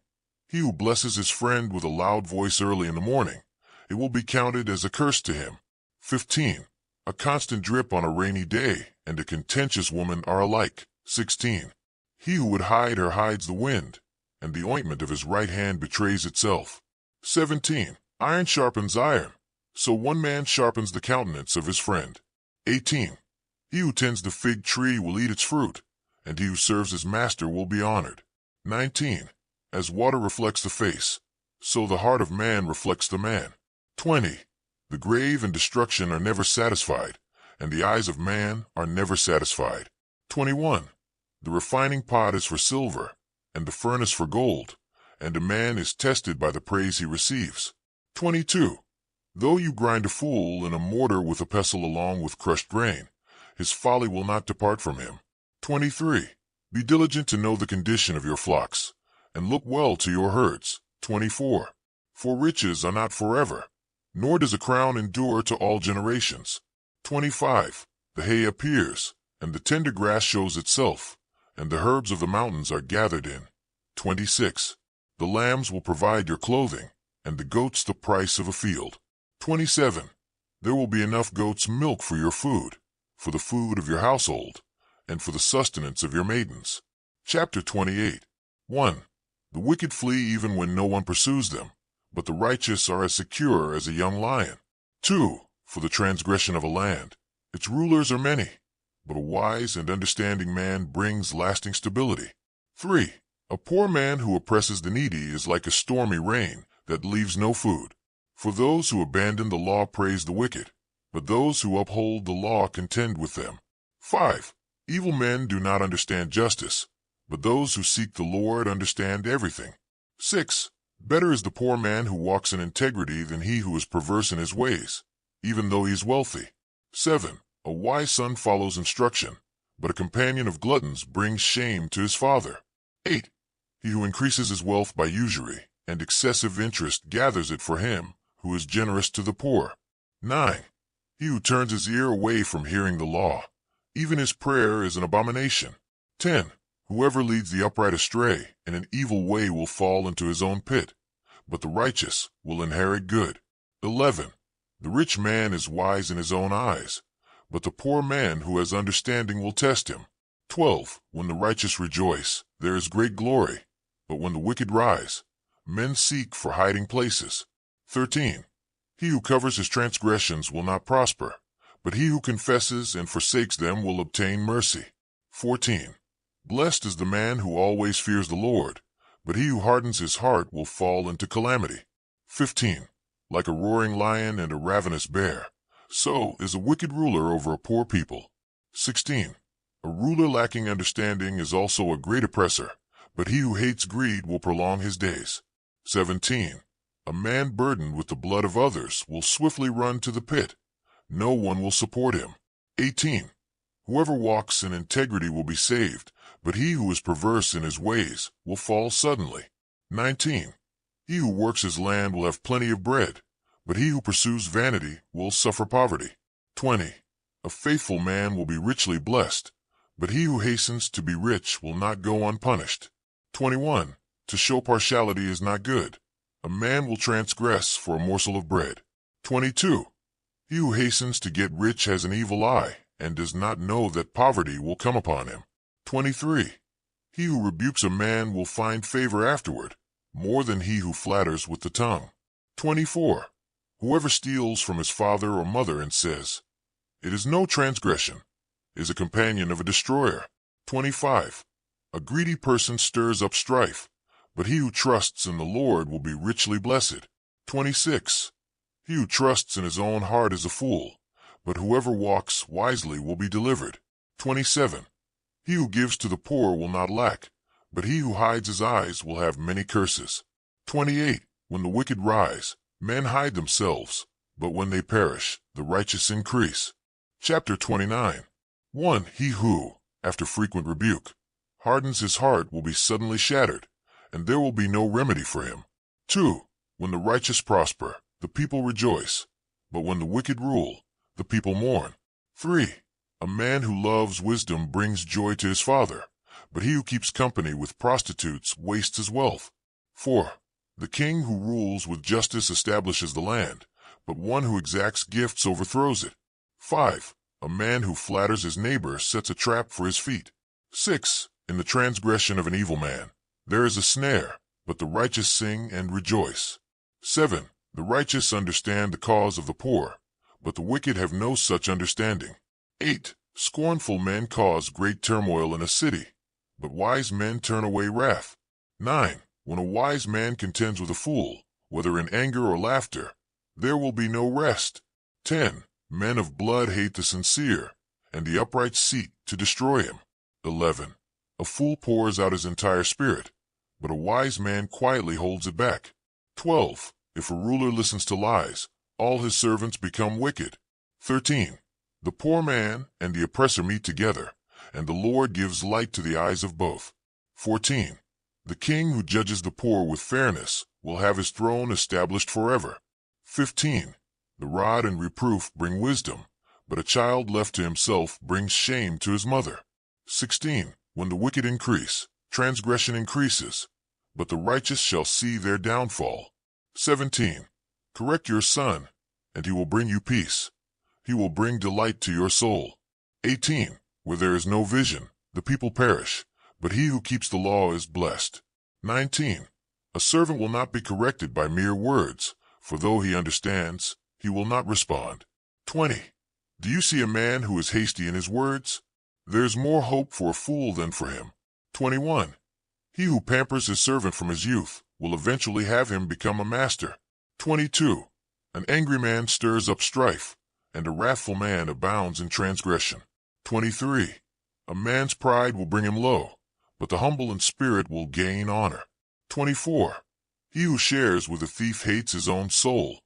He who blesses his friend with a loud voice early in the morning, it will be counted as a curse to him. 15. A constant drip on a rainy day and a contentious woman are alike. 16. He who would hide her hides the wind, and the ointment of his right hand betrays itself. 17. Iron sharpens iron, so one man sharpens the countenance of his friend. 18. He who tends the fig tree will eat its fruit, and he who serves his master will be honored. 19. As water reflects the face, so the heart of man reflects the man. 20. The grave and destruction are never satisfied, and the eyes of man are never satisfied. 21. The refining pot is for silver, and the furnace for gold, and a man is tested by the praise he receives. 22. Though you grind a fool in a mortar with a pestle along with crushed grain, his folly will not depart from him. 23. Be diligent to know the condition of your flocks, and look well to your herds. 24. For riches are not forever, nor does a crown endure to all generations. 25. The hay appears, and the tender grass shows itself, and the herbs of the mountains are gathered in. 26. The lambs will provide your clothing, and the goats the price of a field. 27. There will be enough goats' milk for your food, for the food of your household, and for the sustenance of your maidens. Chapter 28. 1. The wicked flee even when no one pursues them, but the righteous are as secure as a young lion. 2. For the transgression of a land, its rulers are many, but a wise and understanding man brings lasting stability. 3. A poor man who oppresses the needy is like a stormy rain that leaves no food. For those who abandon the law praise the wicked, but those who uphold the law contend with them. 5. Evil men do not understand justice, but those who seek the Lord understand everything. 6. Better is the poor man who walks in integrity than he who is perverse in his ways, even though he is wealthy. 7. A wise son follows instruction, but a companion of gluttons brings shame to his father. 8. He who increases his wealth by usury and excessive interest gathers it for him who is generous to the poor. 9. He who turns his ear away from hearing the law, even his prayer is an abomination. 10. Whoever leads the upright astray in an evil way will fall into his own pit, but the righteous will inherit good. 11. The rich man is wise in his own eyes, but the poor man who has understanding will test him. 12. When the righteous rejoice, there is great glory, but when the wicked rise, men seek for hiding places. 13. He who covers his transgressions will not prosper, but he who confesses and forsakes them will obtain mercy. 14. Blessed is the man who always fears the Lord, but he who hardens his heart will fall into calamity. 15. Like a roaring lion and a ravenous bear, so is a wicked ruler over a poor people. 16. A ruler lacking understanding is also a great oppressor, but he who hates greed will prolong his days. 17. A man burdened with the blood of others will swiftly run to the pit. No one will support him. 18. Whoever walks in integrity will be saved, but he who is perverse in his ways will fall suddenly. 19. He who works his land will have plenty of bread, but he who pursues vanity will suffer poverty. 20. A faithful man will be richly blessed, but he who hastens to be rich will not go unpunished. 21. To show partiality is not good. A man will transgress for a morsel of bread. 22. He who hastens to get rich has an evil eye, and does not know that poverty will come upon him. 23. He who rebukes a man will find favor afterward, more than he who flatters with the tongue. 24. Whoever steals from his father or mother and says, "It is no transgression," is a companion of a destroyer. 25. A greedy person stirs up strife, but he who trusts in the Lord will be richly blessed. 26. He who trusts in his own heart is a fool, but whoever walks wisely will be delivered. 27. He who gives to the poor will not lack, but he who hides his eyes will have many curses. 28. When the wicked rise, men hide themselves, but when they perish, the righteous increase. Chapter 29. 1. He who, after frequent rebuke, hardens his heart will be suddenly shattered, and there will be no remedy for him. 2. When the righteous prosper, the people rejoice, but when the wicked rule, the people mourn. 3. A man who loves wisdom brings joy to his father, but he who keeps company with prostitutes wastes his wealth. 4. The king who rules with justice establishes the land, but one who exacts gifts overthrows it. 5. A man who flatters his neighbor sets a trap for his feet. 6. In the transgression of an evil man, there is a snare, but the righteous sing and rejoice. 7. The righteous understand the cause of the poor, but the wicked have no such understanding. 8. Scornful men cause great turmoil in a city, but wise men turn away wrath. 9. When a wise man contends with a fool, whether in anger or laughter, there will be no rest. 10. Men of blood hate the sincere, and the upright seek to destroy him. 11. A fool pours out his entire spirit, but a wise man quietly holds it back. 12. If a ruler listens to lies, all his servants become wicked. 13. The poor man and the oppressor meet together, and the Lord gives light to the eyes of both. 14. The king who judges the poor with fairness will have his throne established forever. 15. The rod and reproof bring wisdom, but a child left to himself brings shame to his mother. 16. When the wicked increase, transgression increases, but the righteous shall see their downfall. 17. Correct your son, and he will bring you peace. He will bring delight to your soul. 18. Where there is no vision, the people perish, but he who keeps the law is blessed. 19. A servant will not be corrected by mere words, for though he understands, he will not respond. 20. Do you see a man who is hasty in his words? There's more hope for a fool than for him. 21. He who pampers his servant from his youth will eventually have him become a master. 22. An angry man stirs up strife, and a wrathful man abounds in transgression. 23. A man's pride will bring him low, but the humble in spirit will gain honor. 24. He who shares with a thief hates his own soul.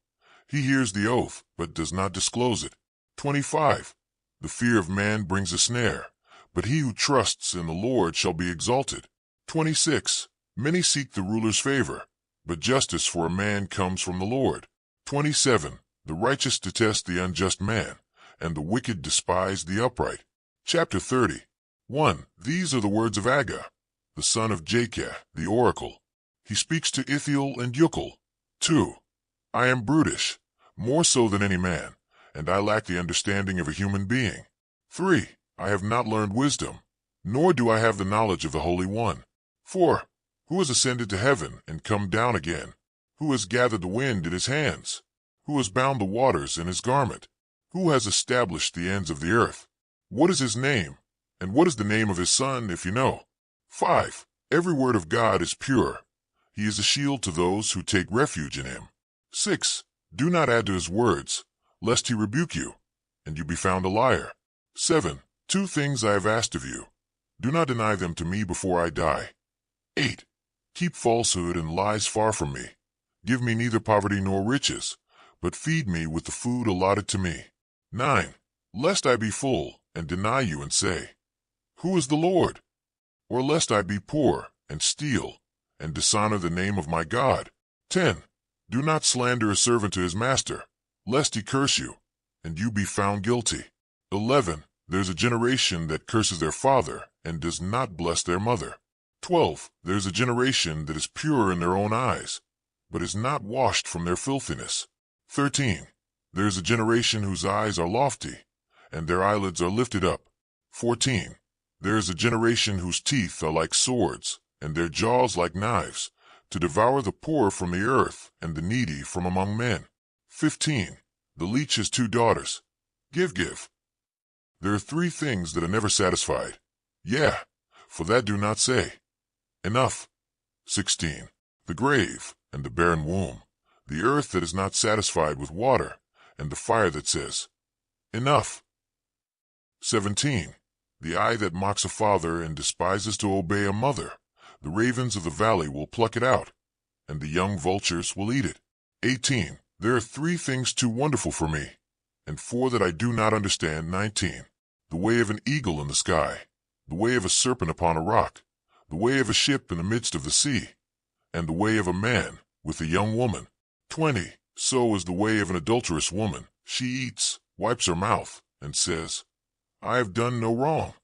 He hears the oath, but does not disclose it. 25. The fear of man brings a snare, but he who trusts in the Lord shall be exalted. 26. Many seek the ruler's favor, but justice for a man comes from the Lord. 27. The righteous detest the unjust man, and the wicked despise the upright. Chapter 30. 1. These are the words of Agag, the son of Jakeh, the oracle. He speaks to Ithiel and Ucal. 2. I am brutish, more so than any man, and I lack the understanding of a human being. 3. I have not learned wisdom, nor do I have the knowledge of the Holy One. 4. Who has ascended to heaven and come down again? Who has gathered the wind in his hands? Who has bound the waters in his garment? Who has established the ends of the earth? What is his name? And what is the name of his son, if you know? 5. Every word of God is pure. He is a shield to those who take refuge in him. 6. Do not add to his words, lest he rebuke you, and you be found a liar. 7. 2 things I have asked of you. Do not deny them to me before I die. 8. Keep falsehood and lies far from me. Give me neither poverty nor riches, but feed me with the food allotted to me. 9. Lest I be full and deny you and say, Who is the Lord? Or lest I be poor and steal and dishonor the name of my God. 10. Do not slander a servant to his master, lest he curse you, and you be found guilty. 11. There's a generation that curses their father and does not bless their mother. 12. There's a generation that is pure in their own eyes, but is not washed from their filthiness. 13. There's a generation whose eyes are lofty, and their eyelids are lifted up. 14. There is a generation whose teeth are like swords, and their jaws like knives, to devour the poor from the earth and the needy from among men. 15. The leech has 2 daughters. Give. There are 3 things that are never satisfied. Yeah, for that do not say, Enough. 16. The grave and the barren womb, the earth that is not satisfied with water, and the fire that says, Enough. 17. The eye that mocks a father and despises to obey a mother, the ravens of the valley will pluck it out, and the young vultures will eat it. 18. There are 3 things too wonderful for me, and 4 that I do not understand. 19. The way of an eagle in the sky, the way of a serpent upon a rock, the way of a ship in the midst of the sea, and the way of a man with a young woman. 20. So is the way of an adulterous woman. She eats, wipes her mouth, and says, I have done no wrong.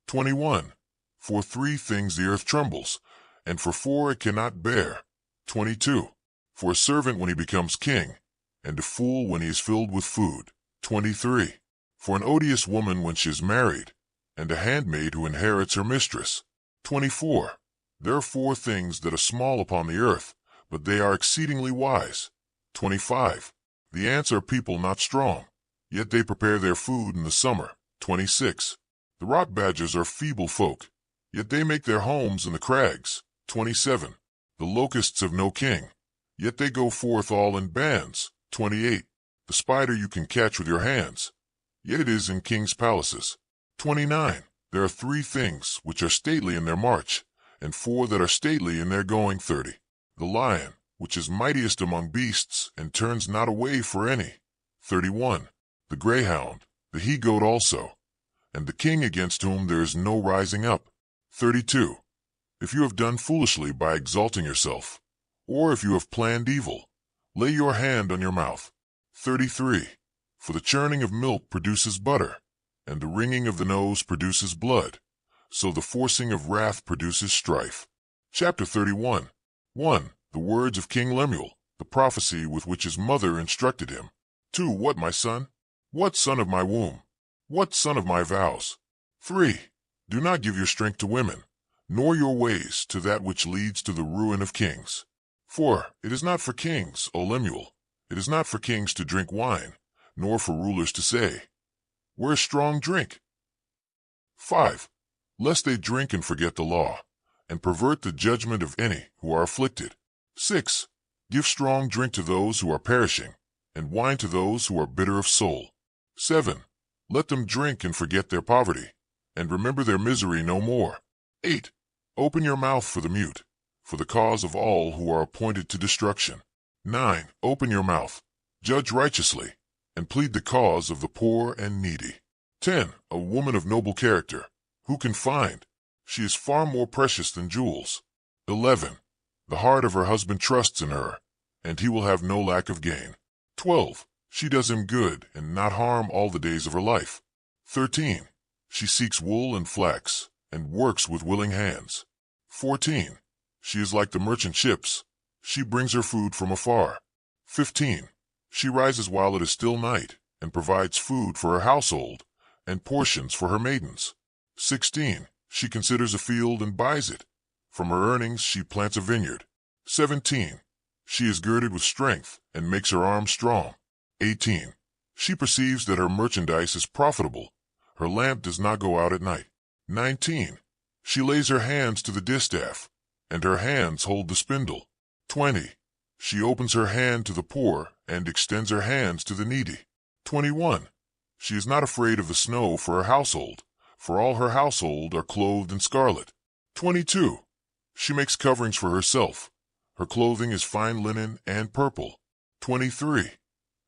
21. For 3 things the earth trembles, and for 4 it cannot bear. 22. For a servant when he becomes king, and a fool when he is filled with food. 23. For an odious woman when she is married, and a handmaid who inherits her mistress. 24. There are 4 things that are small upon the earth, but they are exceedingly wise. 25. The ants are people not strong, yet they prepare their food in the summer. 26. The rock badgers are feeble folk, yet they make their homes in the crags. 27. The locusts have no king, yet they go forth all in bands. 28. The spider you can catch with your hands, yet it is in kings' palaces. 29. There are 3 things which are stately in their march, and 4 that are stately in their going. 30. The lion, which is mightiest among beasts, and turns not away for any. 31. The greyhound, the he-goat also, and the king against whom there is no rising up. 32. If you have done foolishly by exalting yourself, or if you have planned evil, lay your hand on your mouth. 33. For the churning of milk produces butter, and the wringing of the nose produces blood, so the forcing of wrath produces strife. Chapter 31. 1. The words of King Lemuel, the prophecy with which his mother instructed him. 2. What, my son? What son of my womb? What son of my vows? 3. Do not give your strength to women, nor your ways to that which leads to the ruin of kings. 4. It is not for kings, O Lemuel, it is not for kings to drink wine, nor for rulers to say, "Where's strong drink?" 5. Lest they drink and forget the law, and pervert the judgment of any who are afflicted. 6. Give strong drink to those who are perishing, and wine to those who are bitter of soul. 7. Let them drink and forget their poverty, and remember their misery no more. 8. Open your mouth for the mute, for the cause of all who are appointed to destruction. 9. Open your mouth, judge righteously, and plead the cause of the poor and needy. 10. A woman of noble character, who can find? She is far more precious than jewels. 11. The heart of her husband trusts in her, and he will have no lack of gain. 12. She does him good and not harm all the days of her life. 13. She seeks wool and flax, and works with willing hands. 14. She is like the merchant ships. She brings her food from afar. 15. She rises while it is still night, and provides food for her household, and portions for her maidens. 16. She considers a field and buys it. From her earnings she plants a vineyard. 17. She is girded with strength, and makes her arms strong. 18. She perceives that her merchandise is profitable. Her lamp does not go out at night. 19. She lays her hands to the distaff, and her hands hold the spindle. 20. She opens her hand to the poor, and extends her hands to the needy. 21. She is not afraid of the snow for her household, for all her household are clothed in scarlet. 22. She makes coverings for herself. Her clothing is fine linen and purple. 23.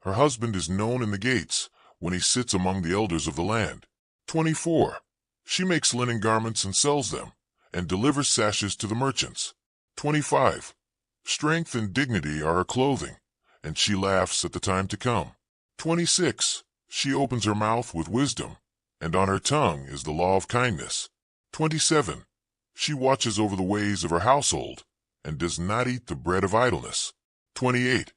Her husband is known in the gates, when he sits among the elders of the land. 24. She makes linen garments and sells them, and delivers sashes to the merchants. 25. Strength and dignity are her clothing, and she laughs at the time to come. 26. She opens her mouth with wisdom, and on her tongue is the law of kindness. 27. She watches over the ways of her household, and does not eat the bread of idleness. 28.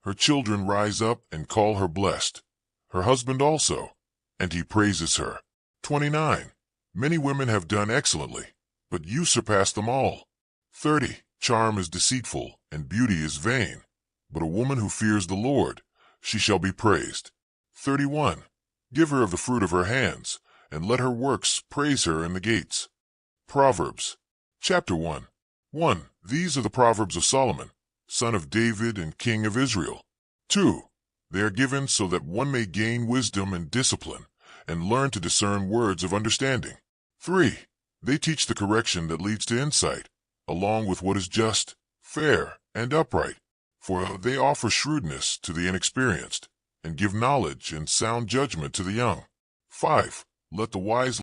Her children rise up and call her blessed, her husband also, and he praises her. 29. Many women have done excellently, but you surpass them all. 30. Charm is deceitful, and beauty is vain, but a woman who fears the Lord, she shall be praised. 31. Give her of the fruit of her hands, and let her works praise her in the gates. Proverbs. Chapter 1. 1. These are the Proverbs of Solomon, son of David and king of Israel. 2. They are given so that one may gain wisdom and discipline, and learn to discern words of understanding. 3. They teach the correction that leads to insight, along with what is just, fair, and upright, for they offer shrewdness to the inexperienced, and give knowledge and sound judgment to the young. 5. Let the wise